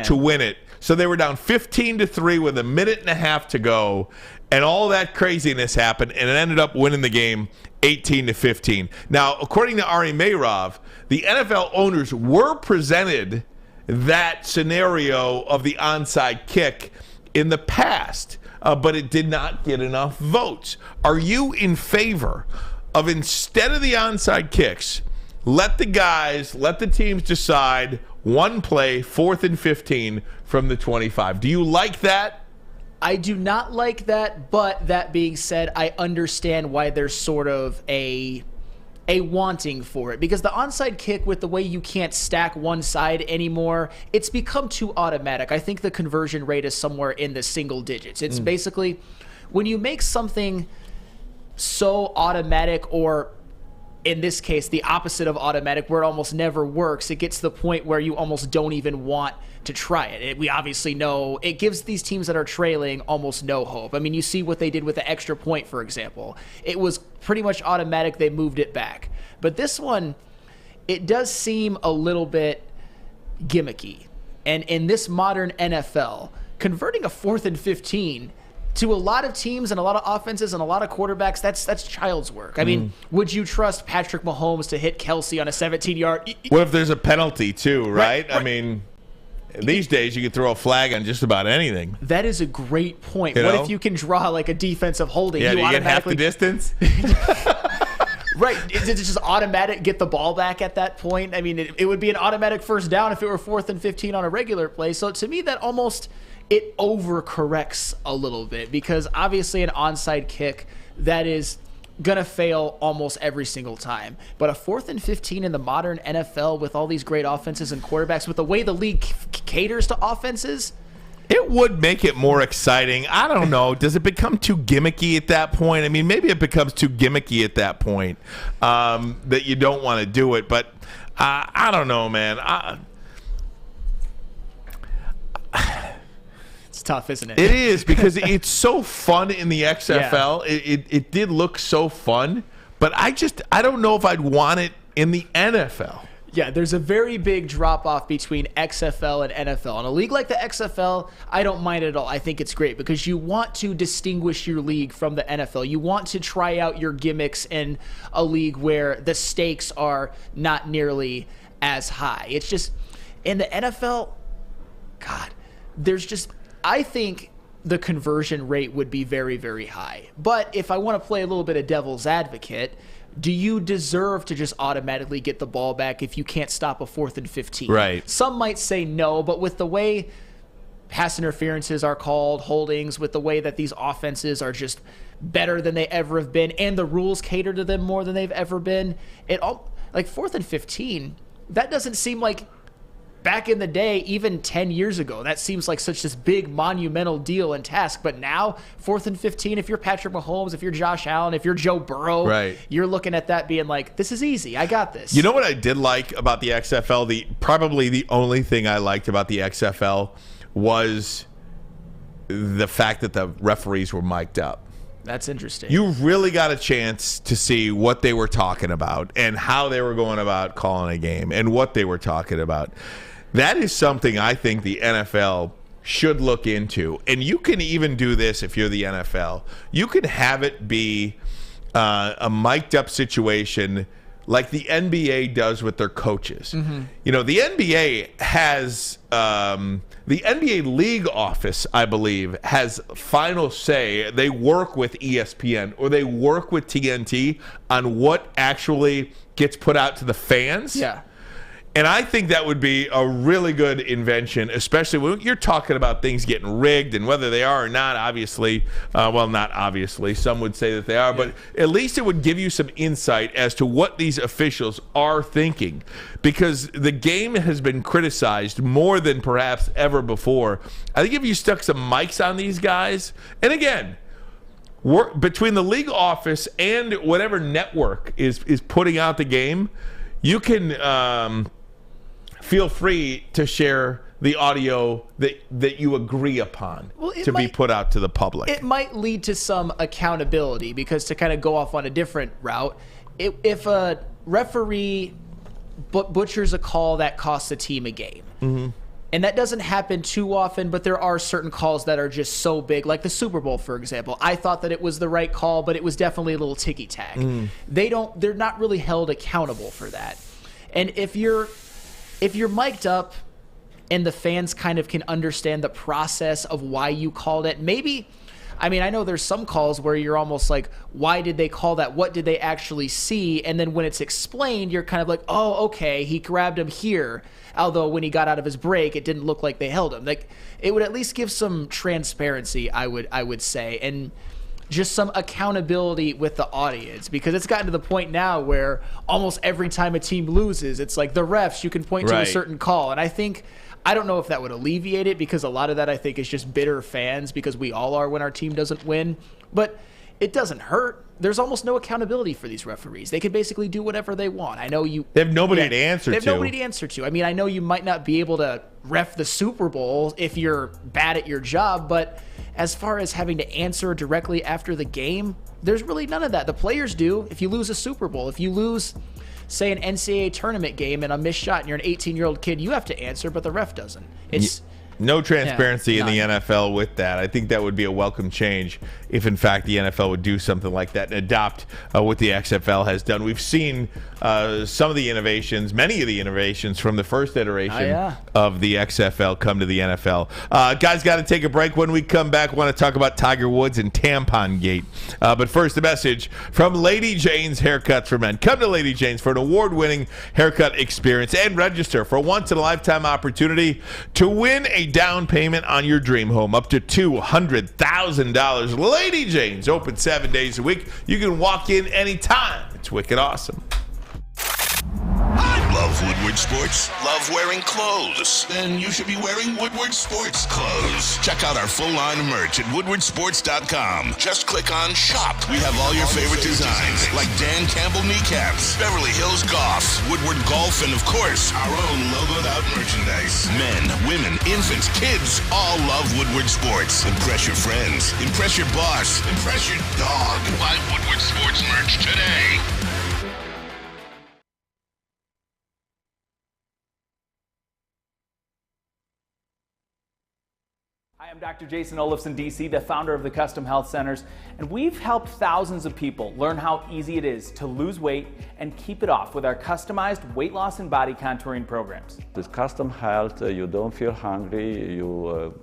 to win it. So they were down 15-3 with 1.5 minutes to go. And all that craziness happened, and it ended up winning the game 18-15. Now, according to Ari Meirov, the NFL owners were presented that scenario of the onside kick in the past, but it did not get enough votes. Are you in favor of, instead of the onside kicks, let the teams decide one play, 4th and 15 from the 25? Do you like that? I do not like that, but that being said, I understand why there's sort of a wanting for it, because the onside kick, with the way you can't stack one side anymore, it's become too automatic. I think the conversion rate is somewhere in the single digits. It's basically when you make something so automatic, or in this case, the opposite of automatic, where it almost never works, it gets to the point where you almost don't even want to try it. We obviously know it gives these teams that are trailing almost no hope. I mean, you see what they did with the extra point, for example. It was pretty much automatic. They moved it back. But this one, it does seem a little bit gimmicky. And in this modern NFL, converting a 4th and 15 to a lot of teams and a lot of offenses and a lot of quarterbacks, that's child's work. I mean, would you trust Patrick Mahomes to hit Kelsey on a 17-yard? What if there's a penalty too, right? I mean, these days you can throw a flag on just about anything. That is a great point. You what know? if you can draw like a defensive holding? Yeah, you do you get half the automatically distance? Right. Is it just automatic, get the ball back at that point? I mean, it would be an automatic first down if it were 4th and 15 on a regular play. So to me, that almost, it overcorrects a little bit, because obviously an onside kick, that is going to fail almost every single time. But a 4th and 15 in the modern NFL, with all these great offenses and quarterbacks, with the way the league caters to offenses, it would make it more exciting. I don't know. Does it become too gimmicky at that point? I mean, maybe it becomes too gimmicky at that point, that you don't want to do it. But I don't know, man. it's tough, isn't it? It is, because it's so fun in the XFL. Yeah. It did look so fun, but I don't know if I'd want it in the NFL. Yeah, there's a very big drop-off between XFL and NFL. In a league like the XFL, I don't mind it at all. I think it's great, because you want to distinguish your league from the NFL. You want to try out your gimmicks in a league where the stakes are not nearly as high. It's just, in the NFL, God, there's just, I think the conversion rate would be very, very high. But if I want to play a little bit of devil's advocate, do you deserve to just automatically get the ball back if you can't stop a 4th and 15? Right. Some might say no, but with the way pass interferences are called, holdings, with the way that these offenses are just better than they ever have been, and the rules cater to them more than they've ever been, like 4th and 15, that doesn't seem like, back in the day, even 10 years ago, that seems like such this big monumental deal and task. But now, 4th and 15, if you're Patrick Mahomes, if you're Josh Allen, if you're Joe Burrow, right, you're looking at that being like, this is easy. I got this. You know what I did like about the XFL? Probably the only thing I liked about the XFL was the fact that the referees were mic'd up. That's interesting. You really got a chance to see what they were talking about and how they were going about calling a game and what they were talking about. That is something I think the NFL should look into. And you can even do this if you're the NFL. You can have it be a mic'd up situation like the NBA does with their coaches. Mm-hmm. You know, the NBA has the NBA league office, I believe, has final say. They work with ESPN or they work with TNT on what actually gets put out to the fans. Yeah. And I think that would be a really good invention, especially when you're talking about things getting rigged, and whether they are or not, obviously. Well, not obviously. Some would say that they are. But at least it would give you some insight as to what these officials are thinking. Because the game has been criticized more than perhaps ever before. I think if you stuck some mics on these guys, and again, between the league office and whatever network is putting out the game, you can feel free to share the audio that you agree upon be put out to the public. It might lead to some accountability, because to kind of go off on a different route, if a referee butchers a call that costs a team a game, mm-hmm. And that doesn't happen too often, but there are certain calls that are just so big, like the Super Bowl, for example. I thought that it was the right call, but it was definitely a little ticky-tack. They're not really held accountable for that. And if you're mic'd up and the fans kind of can understand the process of why you called it, maybe, I mean, I know there's some calls where you're almost like, why did they call that? What did they actually see? And then when it's explained, you're kind of like, oh, okay, he grabbed him here. Although when he got out of his break, it didn't look like they held him. Like, it would at least give some transparency, I would say, and just some accountability with the audience, because it's gotten to the point now where almost every time a team loses, it's like the refs, you can point to a certain call. And I don't know if that would alleviate it, because a lot of that I think is just bitter fans, because we all are when our team doesn't win. But it doesn't hurt. There's almost no accountability for these referees. They can basically do whatever they want. I know they have nobody to answer to. They have nobody to answer to. I mean, I know you might not be able to ref the Super Bowl if you're bad at your job, but as far as having to answer directly after the game, there's really none of that. The players do. If you lose a Super Bowl, if you lose, say, an NCAA tournament game and a missed shot and you're an 18-year-old kid, you have to answer, but the ref doesn't. It's no transparency in the NFL with that. I think that would be a welcome change if, in fact, the NFL would do something like that and adopt what the XFL has done. We've seen some of the innovations, many of the innovations from the first iteration of the XFL come to the NFL. Guys, got to take a break. When we come back, want to talk about Tiger Woods and Tampon Gate. But first, a message from Lady Jane's Haircuts for Men. Come to Lady Jane's for an award-winning haircut experience and register for a once-in-a-lifetime opportunity to win a down payment on your dream home up to $200,000. Lady Jane's open 7 days a week. You can walk in anytime. It's wicked awesome. Love Woodward Sports? Love wearing clothes? Then you should be wearing Woodward Sports clothes. Check out our full line of merch at woodwardsports.com. Just click on Shop. We have all your favorite designs, like Dan Campbell kneecaps, Beverly Hills Golf, Woodward Golf, and of course, our own logoed out merchandise. Men, women, infants, kids all love Woodward Sports. Impress your friends. Impress your boss. Impress your dog. Buy Woodward Sports merch today. Hi, I'm Dr. Jason Olafson, DC, the founder of the Custom Health Centers, and we've helped thousands of people learn how easy it is to lose weight and keep it off with our customized weight loss and body contouring programs. With Custom Health, you don't feel hungry, you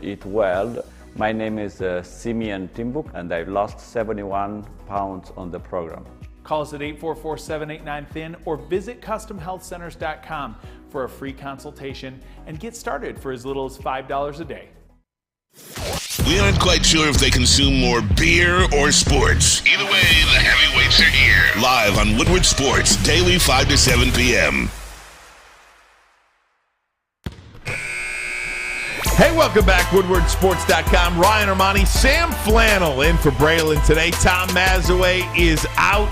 eat well. My name is Simeon Timbuk, and I've lost 71 pounds on the program. Call us at 844-789-THIN or visit CustomHealthCenters.com for a free consultation and get started for as little as $5 a day. We aren't quite sure if they consume more beer or sports. Either way, the heavyweights are here. Live on Woodward Sports, daily 5 to 7 p.m. Hey, welcome back. WoodwardSports.com. Ryan Ermanni, Sam Flannel in for Braylon today. Tom Mazaway is out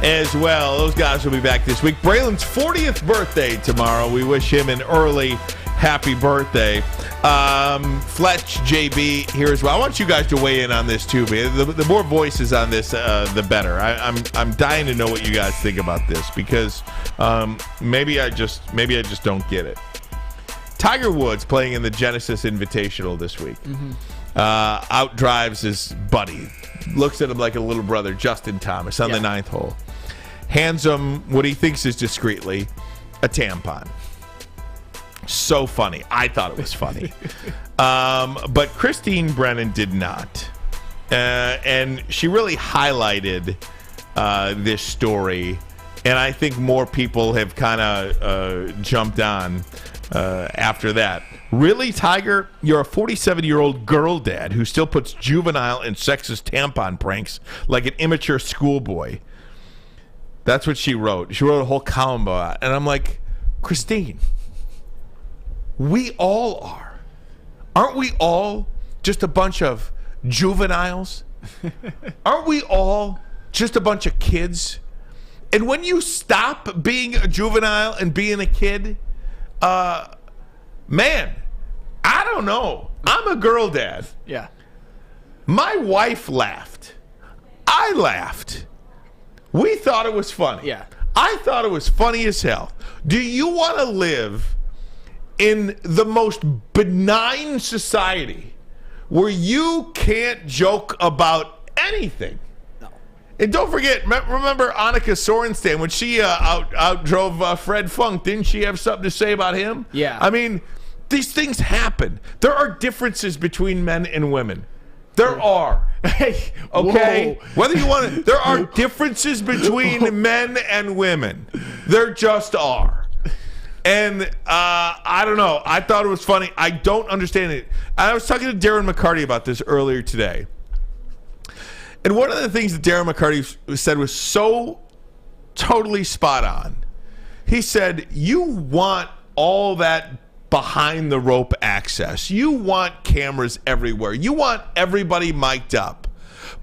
as well. Those guys will be back this week. Braylon's 40th birthday tomorrow. We wish him an early happy birthday. Fletch, JB here as well. I want you guys to weigh in on this too. The more voices on this, the better. I'm dying to know what you guys think about this, because maybe I just don't get it. Tiger Woods playing in the Genesis Invitational this week. Outdrives his buddy. Looks at him like a little brother, Justin Thomas, on the 9th hole. Hands him what he thinks is discreetly a tampon. So funny. I thought it was funny. But Christine Brennan did not. And she really highlighted this story. And I think more people have kind of jumped on after that. Really, Tiger? You're a 47-year-old girl dad who still puts juvenile and sexist tampon pranks like an immature schoolboy. That's what she wrote. She wrote a whole column about it. And I'm like, Christine, we all are. Aren't we all just a bunch of juveniles? Aren't we all just a bunch of kids? And when you stop being a juvenile and being a kid, man, I don't know. I'm a girl dad. Yeah. My wife laughed. I laughed. We thought it was funny. Yeah. I thought it was funny as hell. Do you want to live in the most benign society where you can't joke about anything. No. And don't forget, remember Annika Sorenstam when she outdrove Fred Funk? Didn't she have something to say about him? Yeah. I mean, these things happen. There are differences between men and women. There are. Okay? Whoa. Whether you want to, there are differences between men and women. There just are. And I don't know. I thought it was funny. I don't understand it. I was talking to Darren McCarty about this earlier today. And one of the things that Darren McCarty said was so totally spot on. He said, you want all that behind the rope access. You want cameras everywhere. You want everybody mic'd up.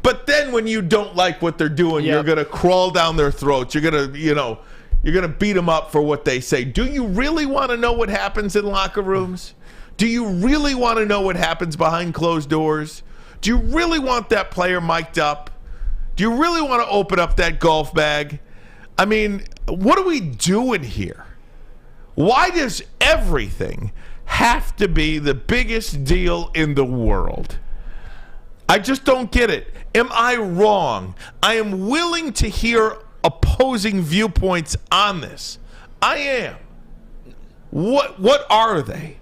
But then when you don't like what they're doing, you're going to crawl down their throats. You're going to, you're going to beat them up for what they say. Do you really want to know what happens in locker rooms? Do you really want to know what happens behind closed doors? Do you really want that player mic'd up? Do you really want to open up that golf bag? I mean, what are we doing here? Why does everything have to be the biggest deal in the world? I just don't get it. Am I wrong? I am willing to hear opposing viewpoints on this. I am. What are they?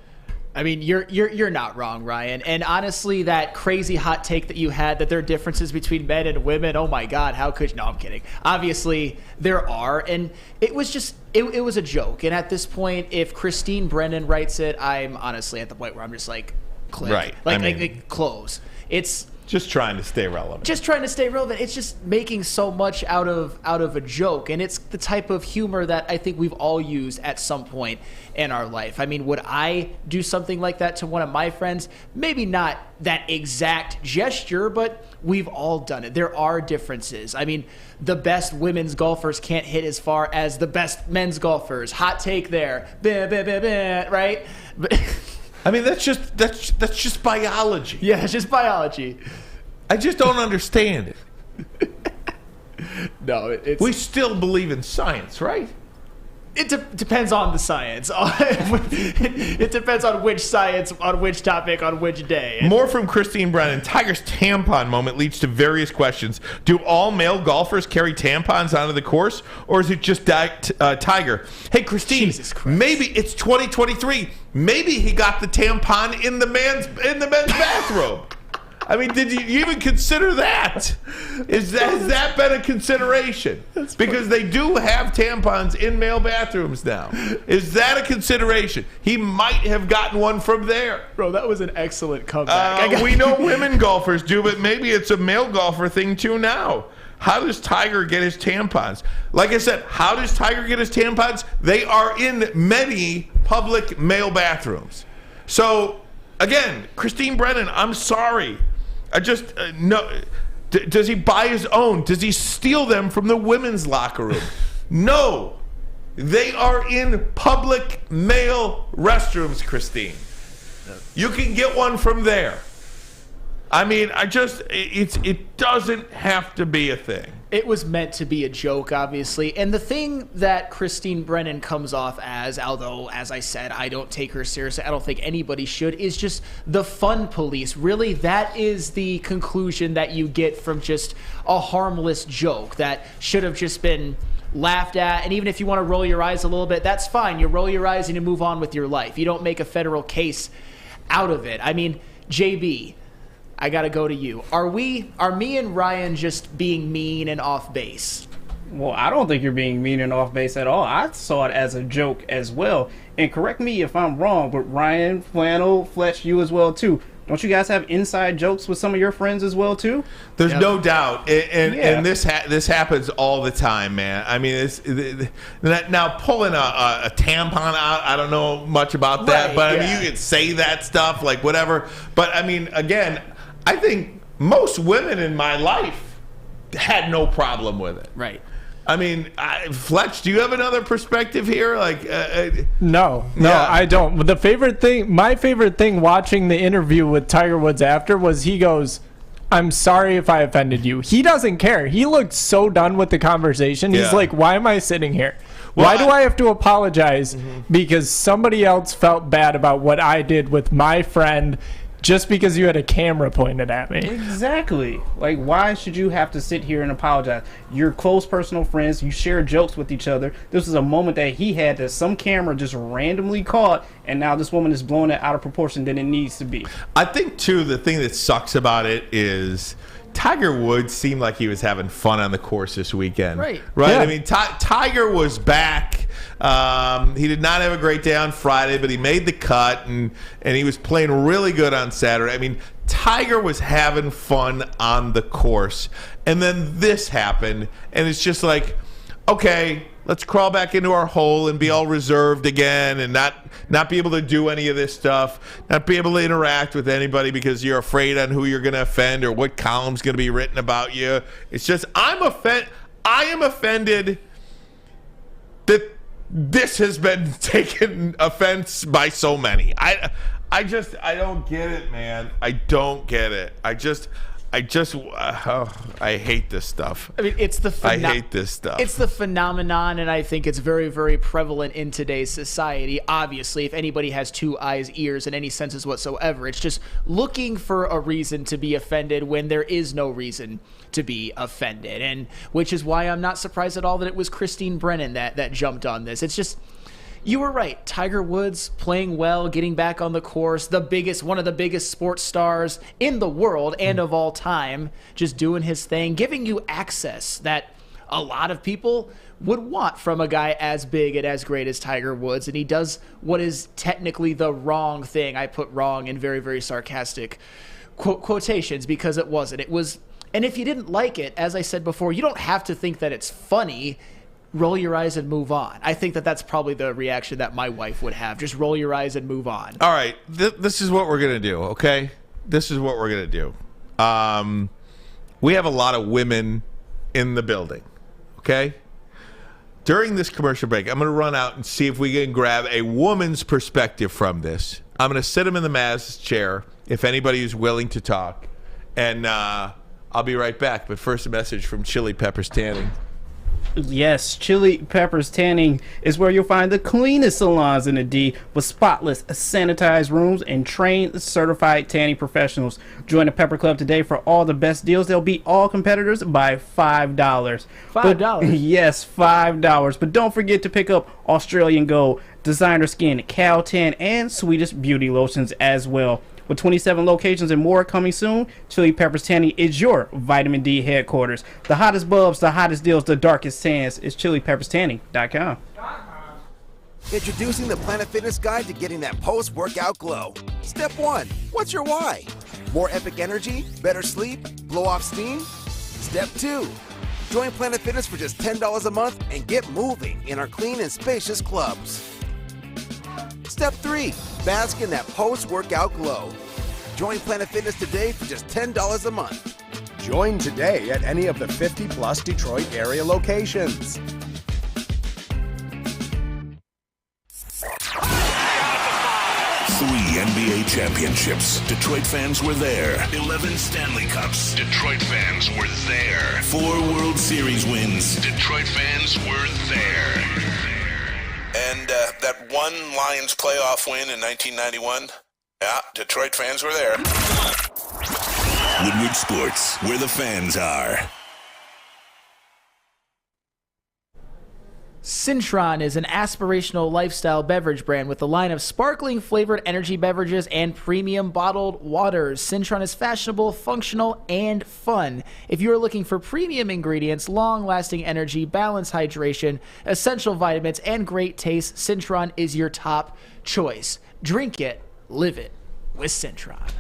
I mean, you're not wrong, Ryan. And honestly, that crazy hot take that you had that there are differences between men and women, oh my God, how could you? No, I'm kidding. Obviously, there are. And it was just, it was a joke. And at this point, if Christine Brennan writes it, I'm honestly at the point where I'm just like, click. Right. Like close. It's just trying to stay relevant. It's just making so much out of a joke. And it's the type of humor that I think we've all used at some point in our life. I mean, would I do something like that to one of my friends? Maybe not that exact gesture, but we've all done it. There are differences. I mean, the best women's golfers can't hit as far as the best men's golfers. Hot take there. Right? I mean, that's just biology. Yeah, it's just biology. I just don't understand it. No, we still believe in science, right? It depends on the science. It depends on which science, on which topic, on which day. More from Christine Brennan. Tiger's tampon moment leads to various questions. Do all male golfers carry tampons onto the course, or is it just Tiger? Hey, Christine, maybe it's 2023. Maybe he got the tampon in the men's bathrobe. I mean, did you even consider that? Has that been a consideration? Because they do have tampons in male bathrooms now. Is that a consideration? He might have gotten one from there. Bro, that was an excellent comeback. We know women golfers do, but maybe it's a male golfer thing too now. How does Tiger get his tampons? Like I said, how does Tiger get his tampons? They are in many public male bathrooms. So, again, Christine Brennan, I'm sorry. I just, no. Does he buy his own? Does he steal them from the women's locker room? No. They are in public male restrooms, Christine. You can get one from there. I mean, it doesn't have to be a thing. It was meant to be a joke, obviously. And the thing that Christine Brennan comes off as, although, as I said, I don't take her seriously, I don't think anybody should, is just the fun police. Really, that is the conclusion that you get from just a harmless joke that should have just been laughed at. And even if you want to roll your eyes a little bit, that's fine. You roll your eyes and you move on with your life. You don't make a federal case out of it. I mean, JB, I gotta go to you. Are me and Ryan just being mean and off base? Well, I don't think you're being mean and off base at all. I saw it as a joke as well. And correct me if I'm wrong, but Ryan, Flannel, Fletch, you as well too. Don't you guys have inside jokes with some of your friends as well too? There's no doubt, and this happens all the time, man. I mean, now pulling a tampon out, I don't know much about that, but I mean, you can say that stuff like whatever. But I mean, again, I think most women in my life had no problem with it. Right. I mean, Fletch, do you have another perspective here? Like, No, I don't. My favorite thing watching the interview with Tiger Woods after was he goes, "I'm sorry if I offended you." He doesn't care. He looked so done with the conversation. He's like, "Why am I sitting here?" Why do I have to apologize because somebody else felt bad about what I did with my friend just because you had a camera pointed at me? Exactly. Like, why should you have to sit here and apologize? You're close personal friends. You share jokes with each other. This was a moment that he had that some camera just randomly caught, and now this woman is blowing it out of proportion than it needs to be. I think, too, the thing that sucks about it is Tiger Woods seemed like he was having fun on the course this weekend. Right. Yeah. Yeah. I mean, Tiger was back. He did not have a great day on Friday, but he made the cut, and he was playing really good on Saturday. I mean, Tiger was having fun on the course. And then this happened, and it's just like, okay, let's crawl back into our hole and be all reserved again and not be able to do any of this stuff, not be able to interact with anybody because you're afraid on who you're going to offend or what column's going to be written about you. It's just, I am offended that this has been taken offense by so many. I don't get it, man. I don't get it. I hate this stuff. I mean, I hate this stuff. It's the phenomenon, and I think it's very, very prevalent in today's society. Obviously, if anybody has two eyes, ears, and any senses whatsoever, it's just looking for a reason to be offended when there is no reason to be offended. And which is why I'm not surprised at all that it was Christine Brennan that jumped on this. It's just, you were right. Tiger Woods playing well, getting back on the course, one of the biggest sports stars in the world and of all time, just doing his thing, giving you access that a lot of people would want from a guy as big and as great as Tiger Woods. And he does what is technically the wrong thing. I put wrong in very, very sarcastic quotations because it wasn't. It was, and if you didn't like it, as I said before, you don't have to think that it's funny. Roll your eyes and move on. I think that's probably the reaction that my wife would have. Just roll your eyes and move on. All right. This is what we're going to do, okay? This is what we're going to do. We have a lot of women in the building, okay? During this commercial break, I'm going to run out and see if we can grab a woman's perspective from this. I'm going to sit him in the Maz chair, if anybody is willing to talk. And I'll be right back. But first, a message from Chili Peppers Tanning. Yes, Chili Peppers Tanning is where you'll find the cleanest salons in the D with spotless, sanitized rooms and trained, certified tanning professionals. Join the Pepper Club today for all the best deals. They'll beat all competitors by $5. $5? Yes, $5. But don't forget to pick up Australian Gold, Designer Skin, Cal Tan, and Swedish Beauty Lotions as well. With 27 locations and more coming soon, Chili Peppers Tanning is your vitamin D headquarters. The hottest bulbs, the hottest deals, the darkest tans is ChiliPeppersTanning.com. Introducing the Planet Fitness Guide to getting that post-workout glow. Step 1. What's your why? More epic energy? Better sleep? Blow off steam? Step 2. Join Planet Fitness for just $10 a month and get moving in our clean and spacious clubs. Step 3. Bask in that post-workout glow. Join Planet Fitness today for just $10 a month. Join today at any of the 50-plus Detroit area locations. Three NBA championships. Detroit fans were there. 11 Stanley Cups. Detroit fans were there. 4 World Series wins. Detroit fans were there. And that one Lions playoff win in 1991, yeah, Detroit fans were there. Woodward Sports, where the fans are. Cintron is an aspirational lifestyle beverage brand with a line of sparkling flavored energy beverages and premium bottled waters. Cintron is fashionable, functional, and fun. If you are looking for premium ingredients, long-lasting energy, balanced hydration, essential vitamins, and great taste, Cintron is your top choice. Drink it, live it with Cintron.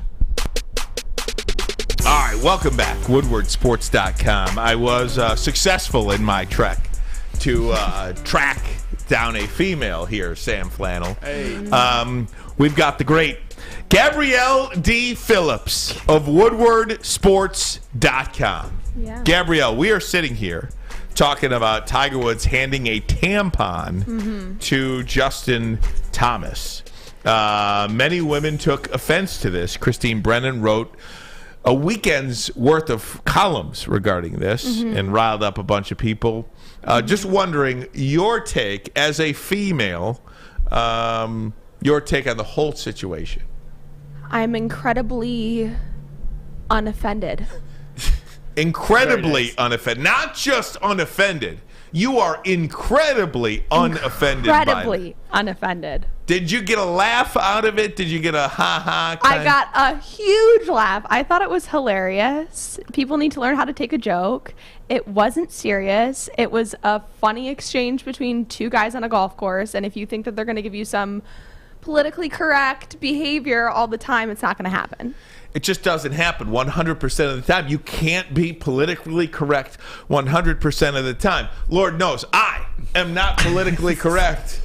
All right, welcome back. WoodwardSports.com. I was successful in my trek to track down a female here, Sam Flannel. Hey. We've got the great Gabrielle D. Phillips of WoodwardSports.com. Yeah. Gabrielle, we are sitting here talking about Tiger Woods handing a tampon to Justin Thomas. Many women took offense to this. Christine Brennan wrote a weekend's worth of columns regarding this and riled up a bunch of people. Just wondering your take as a female, your take on the whole situation. I'm incredibly unoffended. Incredibly unoffended. Not just unoffended. You are incredibly unoffended by it. Incredibly unoffended. Did you get a laugh out of it? Did you get a ha-ha kind? I got a huge laugh. I thought it was hilarious. People need to learn how to take a joke. It wasn't serious. It was a funny exchange between two guys on a golf course, and if you think that they're going to give you some politically correct behavior all the time, it's not going to happen. It just doesn't happen 100% of the time. You can't be politically correct 100% of the time. Lord knows I am not politically correct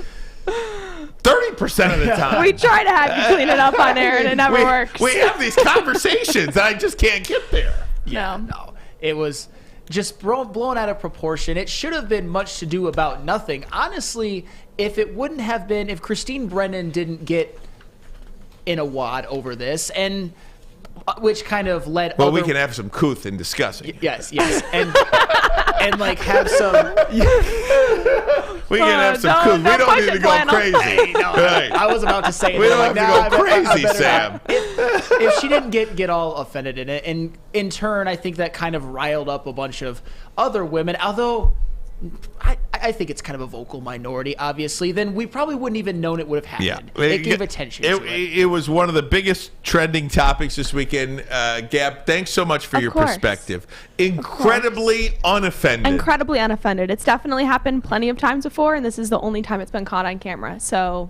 30% of the time. We try to have you clean it up on air, and it never works. We have these conversations, and I just can't get there. No. It was just blown out of proportion. It should have been much to do about nothing. Honestly, if it wouldn't have been, if Christine Brennan didn't get in a wad over this, and which kind of led. Well, we can have some couth in discussing. Yes, and like have some. We can have some couth. We don't need to go crazy. Right. I was about to say. We don't have to go crazy, Sam. If she didn't get all offended in it, and in turn, I think that kind of riled up a bunch of other women. Although I think it's kind of a vocal minority, obviously, then we probably wouldn't even known it would have happened. Yeah. It gave attention to it. It was one of the biggest trending topics this weekend. Gab, thanks so much for your perspective. Incredibly unoffended. Incredibly unoffended. It's definitely happened plenty of times before, and this is the only time it's been caught on camera. So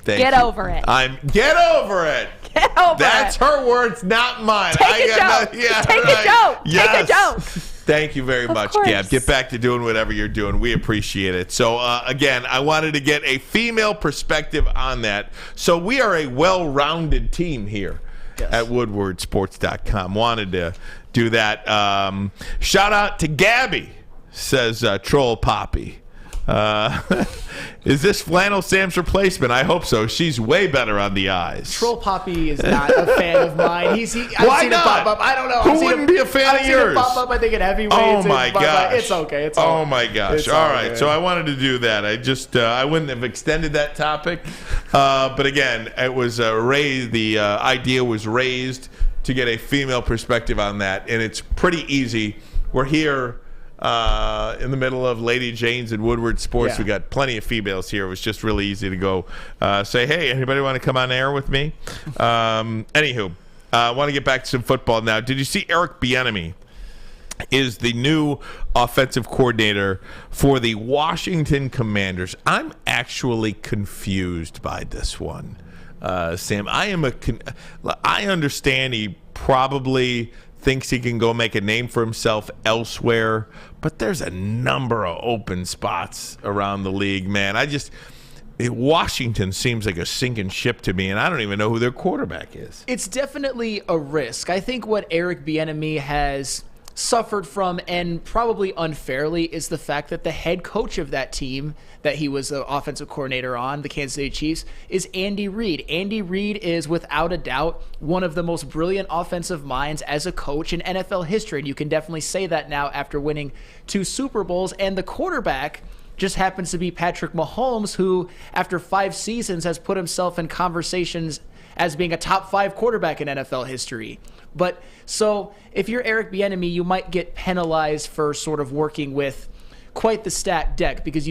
get over it. Get over it. Get over it. That's her words, not mine. Take a joke. Take a joke. Yes. Take a joke. Thank you very much, Gab. Get back to doing whatever you're doing. We appreciate it. So, again, I wanted to get a female perspective on that. So we are a well-rounded team here at woodwardsports.com. Wanted to do that. Shout out to Gabby, says Troll Poppy. Is this Flannel Sam's replacement? I hope so. She's way better on the eyes. Troll Poppy is not a fan of mine. I've seen him pop up. I don't know. Who wouldn't be a fan of yours? I've seen him pop up, I think, at heavyweights. Oh, my gosh. It's okay. It's all. Oh, my gosh. All right. Good. So I wanted to do that. I just, I wouldn't have extended that topic. But again, it was raised. The idea was raised to get a female perspective on that. And it's pretty easy. We're here in the middle of Lady Jane's and Woodward Sports. We got plenty of females here. It was just really easy to go say, hey, anybody want to come on air with me? Anywho, I want to get back to some football now. Did you see Eric Bieniemy is the new offensive coordinator for the Washington Commanders? I'm actually confused by this one, Sam. I understand he probably thinks he can go make a name for himself elsewhere, but there's a number of open spots around the league, man. Washington seems like a sinking ship to me, and I don't even know who their quarterback is. It's definitely a risk. I think what Eric Bieniemy has suffered from, and probably unfairly, is the fact that the head coach of that team that he was the offensive coordinator on, the Kansas City Chiefs, is Andy Reid. Andy Reid is, without a doubt, one of the most brilliant offensive minds as a coach in NFL history. And you can definitely say that now after winning 2 Super Bowls. And the quarterback just happens to be Patrick Mahomes, who, after 5 seasons, has put himself in conversations as being a top 5 quarterback in NFL history. But so if you're Eric Bieniemy, you might get penalized for sort of working with quite the stacked deck, because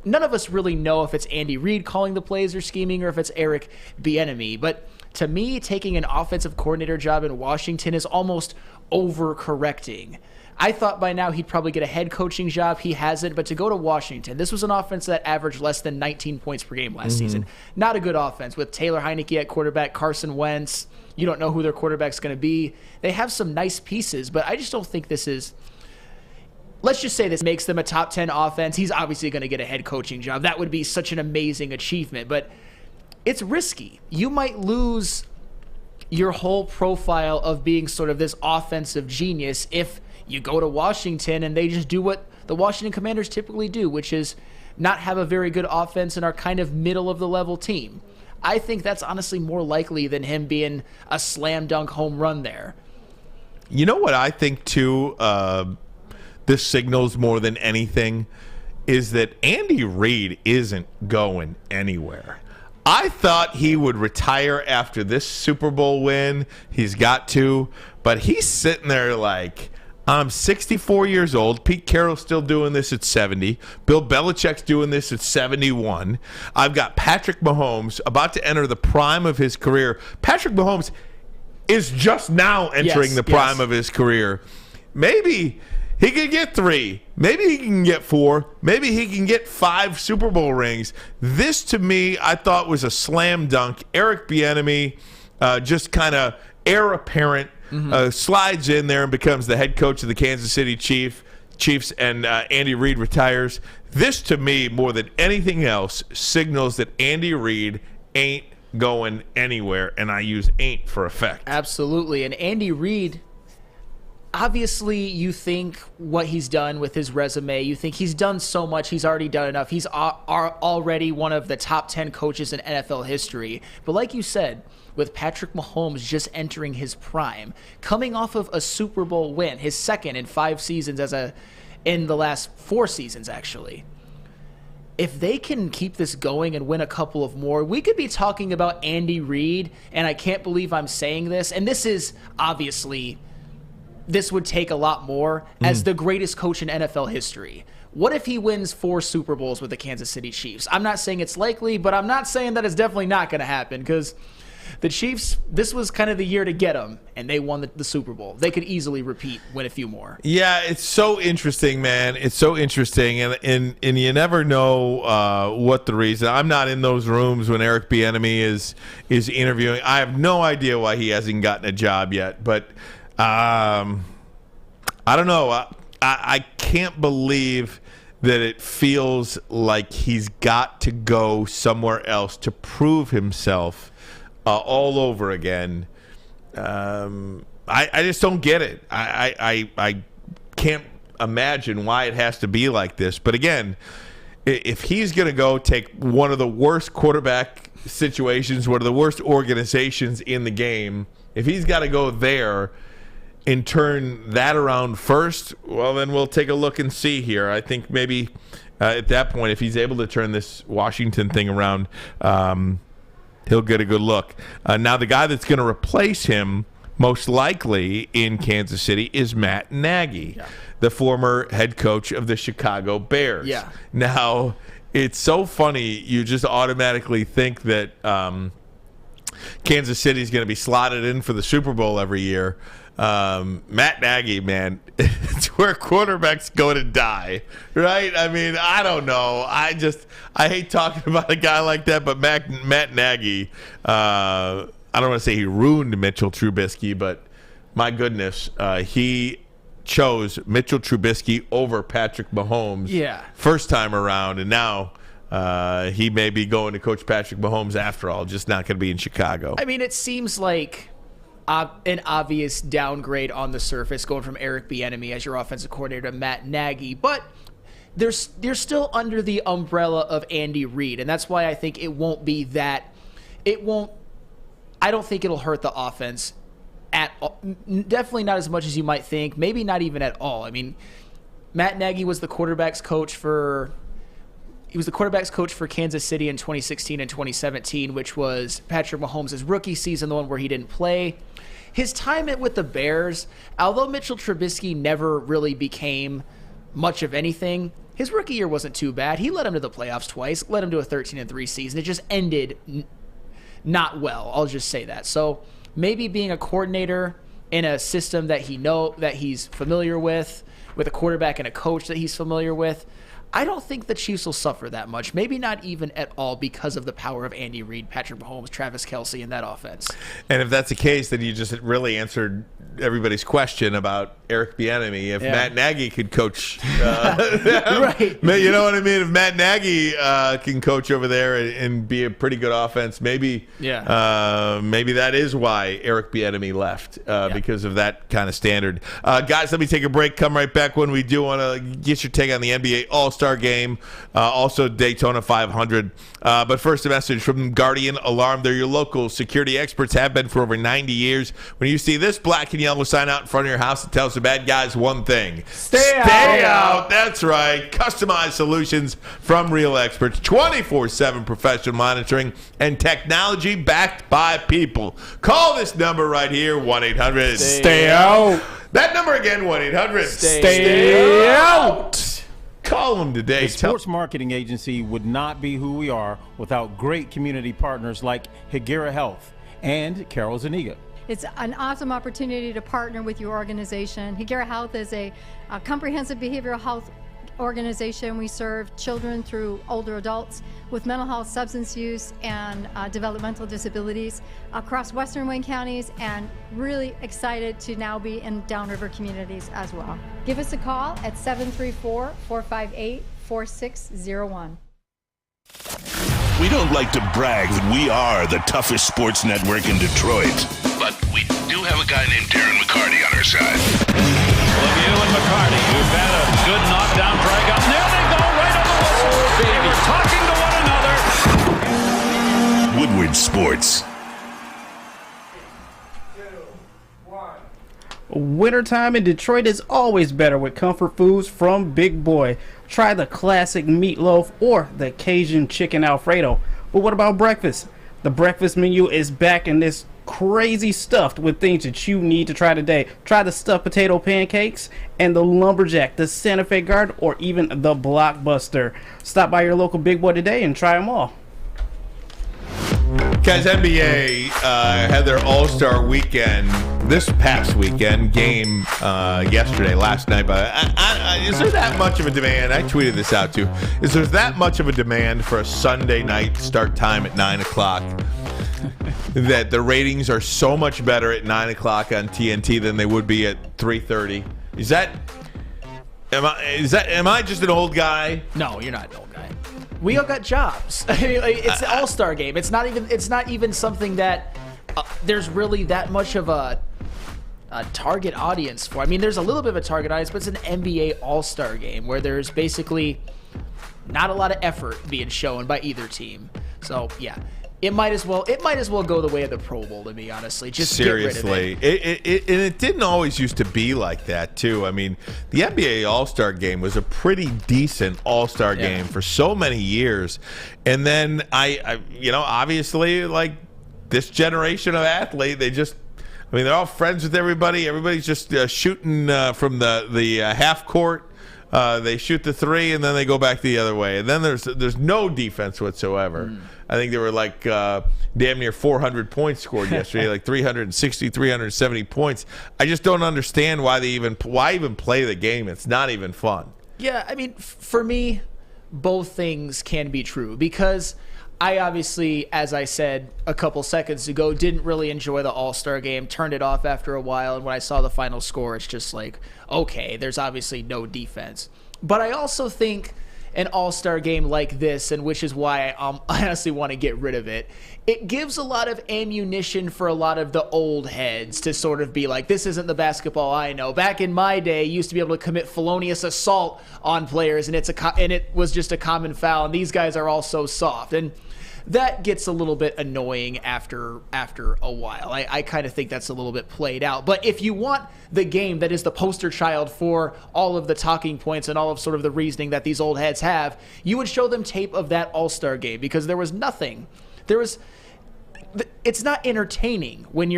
none of us really know if it's Andy Reid calling the plays or scheming, or if it's Eric Bieniemy. But to me, taking an offensive coordinator job in Washington is almost overcorrecting. I thought by now he'd probably get a head coaching job. He hasn't. But to go to Washington, this was an offense that averaged less than 19 points per game last season. Not a good offense with Taylor Heineke at quarterback, Carson Wentz. You don't know who their quarterback's going to be. They have some nice pieces, but I just don't think this is... Let's just say this makes them a top 10 offense. He's obviously going to get a head coaching job. That would be such an amazing achievement, but it's risky. You might lose your whole profile of being sort of this offensive genius if you go to Washington and they just do what the Washington Commanders typically do, which is not have a very good offense and are kind of middle of the level team. I think that's honestly more likely than him being a slam dunk home run there. You know what I think too? The this signals more than anything is that Andy Reid isn't going anywhere. I thought he would retire after this Super Bowl win. He's got to, but he's sitting there like, I'm 64 years old. Pete Carroll's still doing this at 70. Bill Belichick's doing this at 71. I've got Patrick Mahomes about to enter the prime of his career. Patrick Mahomes is just now entering the prime of his career. Maybe he can get 3. Maybe he can get 4. Maybe he can get 5 Super Bowl rings. This, to me, I thought was a slam dunk. Eric Bieniemy, just kind of heir apparent, slides in there and becomes the head coach of the Kansas City Chiefs, and Andy Reid retires. This, to me, more than anything else, signals that Andy Reid ain't going anywhere, and I use ain't for effect. Absolutely. And Andy Reid, obviously you think what he's done with his resume, you think he's done so much, he's already done enough. He's already one of the top 10 coaches in NFL history. But like you said, with Patrick Mahomes just entering his prime, coming off of a Super Bowl win, his second in 5 seasons in the last 4 seasons, actually. If they can keep this going and win a couple of more, we could be talking about Andy Reid, and I can't believe I'm saying this, and this is obviously, this would take a lot more, as the greatest coach in NFL history. What if he wins 4 Super Bowls with the Kansas City Chiefs? I'm not saying it's likely, but I'm not saying that it's definitely not going to happen, because the Chiefs, this was kind of the year to get them, and they won the Super Bowl. They could easily win a few more. Yeah, it's so interesting, man. It's so interesting, and you never know what the reason. I'm not in those rooms when Eric Bieniemy is interviewing. I have no idea why he hasn't gotten a job yet, but I don't know. I can't believe that it feels like he's got to go somewhere else to prove himself all over again. I just don't get it. I can't imagine why it has to be like this. But again, if he's going to go take one of the worst quarterback situations, one of the worst organizations in the game, if he's got to go there and turn that around first, well, then we'll take a look and see here. I think maybe at that point, if he's able to turn this Washington thing around, he'll get a good look. Now, the guy that's going to replace him most likely in Kansas City is Matt Nagy, the former head coach of the Chicago Bears. Yeah. Now, it's so funny. You just automatically think that Kansas City is going to be slotted in for the Super Bowl every year. Matt Nagy, man, it's where quarterbacks go to die, right? I mean, I don't know. I hate talking about a guy like that, but Matt Nagy, I don't want to say he ruined Mitchell Trubisky, but my goodness, he chose Mitchell Trubisky over Patrick Mahomes first time around, and now he may be going to coach Patrick Mahomes after all, just not going to be in Chicago. I mean, it seems like an obvious downgrade on the surface, going from Eric Bieniemy as your offensive coordinator to Matt Nagy, but they're still under the umbrella of Andy Reid, and that's why I think it won't be that. I don't think it'll hurt the offense at all. Definitely not as much as you might think. Maybe not even at all. I mean, Matt Nagy was the quarterback's coach for Kansas City in 2016 and 2017, which was Patrick Mahomes' rookie season, the one where he didn't play. His time with the Bears, although Mitchell Trubisky never really became much of anything, his rookie year wasn't too bad. He led him to the playoffs twice, led him to a 13-3 season. It just ended not well. I'll just say that. So maybe being a coordinator in a system that he's familiar with a quarterback and a coach that he's familiar with, I don't think the Chiefs will suffer that much. Maybe not even at all because of the power of Andy Reid, Patrick Mahomes, Travis Kelce in that offense. And if that's the case, then you just really answered everybody's question about Eric Bieniemy. If Matt Nagy could coach, right? You know what I mean? If Matt Nagy can coach over there and be a pretty good offense, maybe that is why Eric Bieniemy left because of that kind of standard. Guys, let me take a break. Come right back. When we do, want to get your take on the NBA All-Star Game, also Daytona 500. But first, a message from Guardian Alarm. They're your local security experts, have been for over 90 years. When you see this black and yellow sign out in front of your house that tells the bad guys one thing. Stay out. That's right. Customized solutions from real experts, 24/7 professional monitoring, and technology backed by people. Call this number right here, 1-800. Stay out. That number again, 1-800. Stay out. Call them today. The sports marketing agency would not be who we are without great community partners like Higuera Health and Carol Zuniga. It's an awesome opportunity to partner with your organization. Higuera Health is a comprehensive behavioral health organization. We serve children through older adults with mental health, substance use, and developmental disabilities across Western Wayne counties, and really excited to now be in downriver communities as well. Give us a call at 734-458-4601. We don't like to brag that we are the toughest sports network in Detroit, but we do have a guy named Darren McCarty on our side. Lemieux and McCarty, who've had a good knockdown drag up. There they go, right on the whistle. They were talking to one another. Woodward Sports. Wintertime in Detroit is always better with comfort foods from Big Boy. Try the classic meatloaf or the Cajun chicken Alfredo. But what about breakfast? The breakfast menu is back in this crazy stuffed with things that you need to try today. Try the stuffed potato pancakes and the lumberjack, the Santa Fe Guard, or even the Blockbuster. Stop by your local Big Boy today and try them all. Guys, NBA had their All-Star weekend, this past weekend, game last night. But is there that much of a demand? I tweeted this out too. Is there that much of a demand for a Sunday night start time at 9 o'clock? That the ratings are so much better at 9 o'clock on TNT than they would be at 3:30? Am I just an old guy? No, you're not an old guy. We all got jobs. I mean, it's the All-Star game. It's not even something that there's really that much of a target audience for. I mean, there's a little bit of a target audience, but it's an NBA All-Star game where there's basically not a lot of effort being shown by either team. So yeah, it might as well go the way of the Pro Bowl, to me, honestly. Just seriously, get rid of it. And it didn't always used to be like that too. I mean, the NBA All-Star game was a pretty decent All-Star game for so many years, and then I obviously, like, this generation of athlete, they're all friends with everybody. Everybody's just shooting from the half court. They shoot the three, and then they go back the other way. And then there's no defense whatsoever. I think there were like damn near 400 points scored yesterday, like 360, 370 points. I just don't understand why even play the game. It's not even fun. Yeah, I mean, for me, both things can be true because I obviously, as I said a couple seconds ago, didn't really enjoy the All-Star game, turned it off after a while, and when I saw the final score, it's just like, okay, there's obviously no defense. But I also think an All-Star game like this, and which is why I honestly want to get rid of it, it gives a lot of ammunition for a lot of the old heads to sort of be like, this isn't the basketball I know. Back in my day, you used to be able to commit felonious assault on players, and it was just a common foul, and these guys are all so soft. And that gets a little bit annoying after a while. I kind of think that's a little bit played out. But if you want the game that is the poster child for all of the talking points and all of sort of the reasoning that these old heads have, you would show them tape of that All-Star game because there was nothing. It's not entertaining when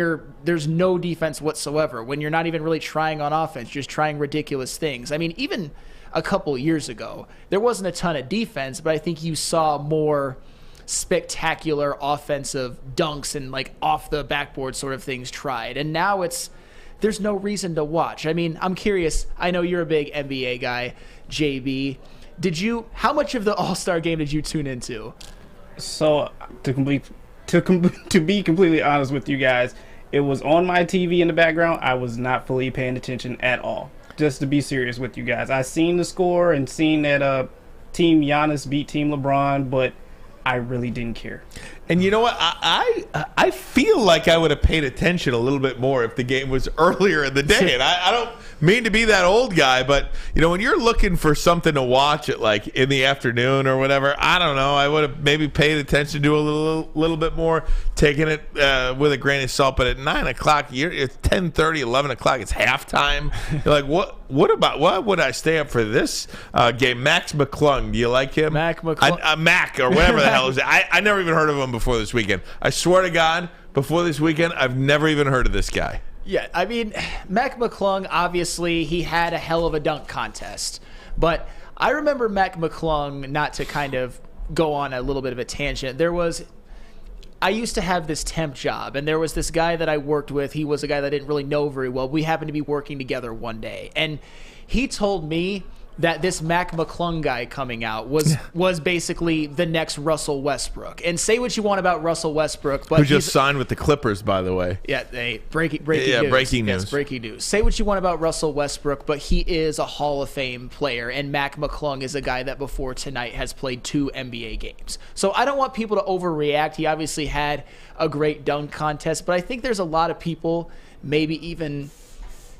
there's no defense whatsoever, when you're not even really trying on offense, just trying ridiculous things. I mean, even a couple years ago, there wasn't a ton of defense, but I think you saw more spectacular offensive dunks and like off the backboard sort of things tried. And now there's no reason to watch. I mean, I'm curious. I know you're a big NBA guy, JB. How much of the All-Star game did you tune into? So to be completely honest with you guys, it was on my TV in the background. I was not fully paying attention at all. Just to be serious with you guys, I seen the score and seen that Team Giannis beat Team LeBron, but I really didn't care. And you know what? I feel like I would have paid attention a little bit more if the game was earlier in the day. And I don't mean to be that old guy, but when you're looking for something to watch at like in the afternoon or whatever, I don't know. I would have maybe paid attention to a little bit more, taking it with a grain of salt. But at 9 o'clock, it's 10:30, 11 o'clock. It's halftime. You're like, what would I stay up for this game? Max McClung, do you like him? Mac McClung. Mac or whatever the hell is it. I never even heard of him before this weekend. I swear to God, before this weekend, I've never even heard of this guy. Yeah, I mean, Mac McClung, obviously, he had a hell of a dunk contest. But I remember Mac McClung, not to kind of go on a little bit of a tangent, I used to have this temp job, and there was this guy that I worked with. He was a guy that I didn't really know very well. We happened to be working together one day, and he told me that this Mac McClung guy coming out was basically the next Russell Westbrook. And say what you want about Russell Westbrook, but who just signed with the Clippers, by the way. Yeah, breaking news. Breaking news. Yes, breaking news. Say what you want about Russell Westbrook, but he is a Hall of Fame player, and Mac McClung is a guy that before tonight has played 2 NBA games. So I don't want people to overreact. He obviously had a great dunk contest, but I think there's a lot of people, maybe even...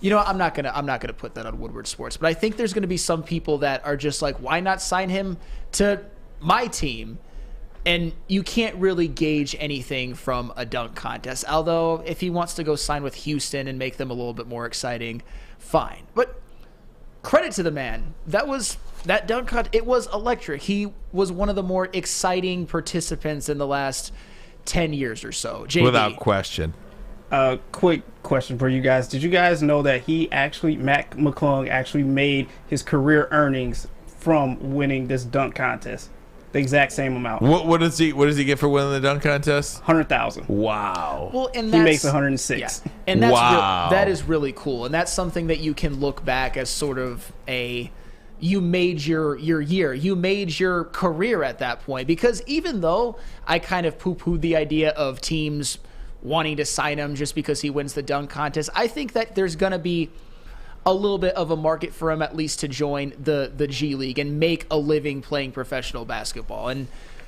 I'm not gonna put that on Woodward Sports, but I think there's gonna be some people that are just like, why not sign him to my team? And you can't really gauge anything from a dunk contest. Although if he wants to go sign with Houston and make them a little bit more exciting, fine. But credit to the man. That dunk contest, it was electric. He was one of the more exciting participants in the last 10 years or so. JB. Without question. Quick question for you guys. Did you guys know that Mac McClung actually made his career earnings from winning this dunk contest? The exact same amount. What does he get for winning the dunk contest? $100,000. Wow. Well, and he makes 106. Yeah. And that's that is really cool. And that's something that you can look back as sort of you made your year. You made your career at that point. Because even though I kind of poo-pooed the idea of teams wanting to sign him just because he wins the dunk contest, I think that there's going to be a little bit of a market for him at least to join the G League and make a living playing professional basketball. And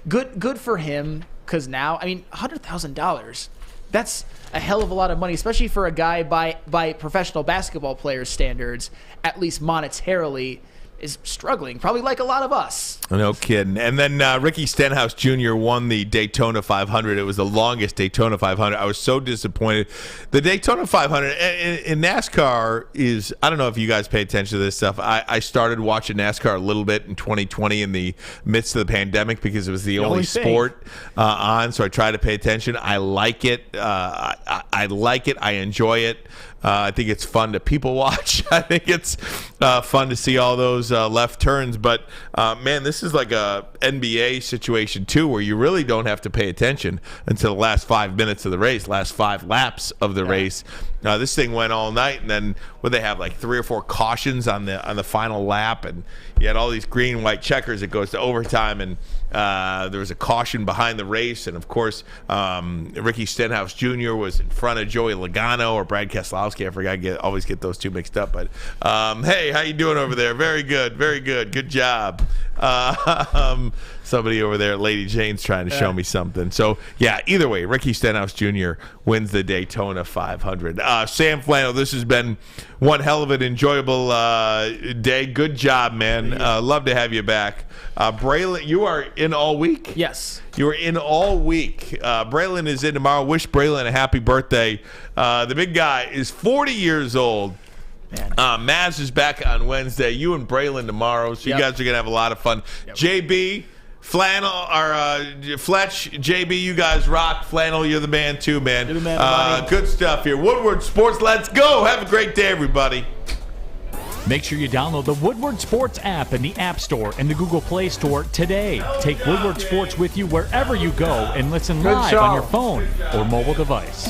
good for him, because now, I mean, $100,000, that's a hell of a lot of money, especially for a guy by professional basketball players' standards, at least monetarily, is struggling, probably like a lot of us. No kidding. And then Ricky Stenhouse Jr. won the Daytona 500. It was the longest Daytona 500. I was so disappointed. The Daytona 500 in NASCAR is, I don't know if you guys pay attention to this stuff. I started watching NASCAR a little bit in 2020 in the midst of the pandemic because it was the only sport on, so I tried to pay attention. I like it. I like it. I enjoy it. I think it's fun to people watch. I think it's fun to see all those left turns. But, man, this is like a NBA situation, too, where you really don't have to pay attention until the last 5 minutes of the race, last 5 laps of the race. This thing went all night, and then they have like 3 or 4 cautions on the final lap, and you had all these green, white checkers. It goes to overtime, and there was a caution behind the race, and of course, Ricky Stenhouse Jr. was in front of Joey Logano or Brad Keselowski. I forgot, always get those two mixed up. But hey, how you doing over there? Very good, good job. Somebody over there, Lady Jane's trying to show me something. So yeah, either way, Ricky Stenhouse Jr. wins the Daytona 500. Sam Flannel, this has been one hell of an enjoyable day. Good job, man. Love to have you back. Braylon, you are in all week? Yes. You are in all week. Braylon is in tomorrow. Wish Braylon a happy birthday. The big guy is 40 years old. Maz is back on Wednesday. You and Braylon tomorrow, so you guys are going to have a lot of fun. JB, Flannel, or Fletch, JB, you guys rock. Flannel, you're the man too, man. You're the man, good stuff here. Woodward Sports, let's go. Have a great day, everybody. Make sure you download the Woodward Sports app in the App Store and the Google Play Store today. Take Woodward Sports with you wherever you go and listen live on your phone or mobile device.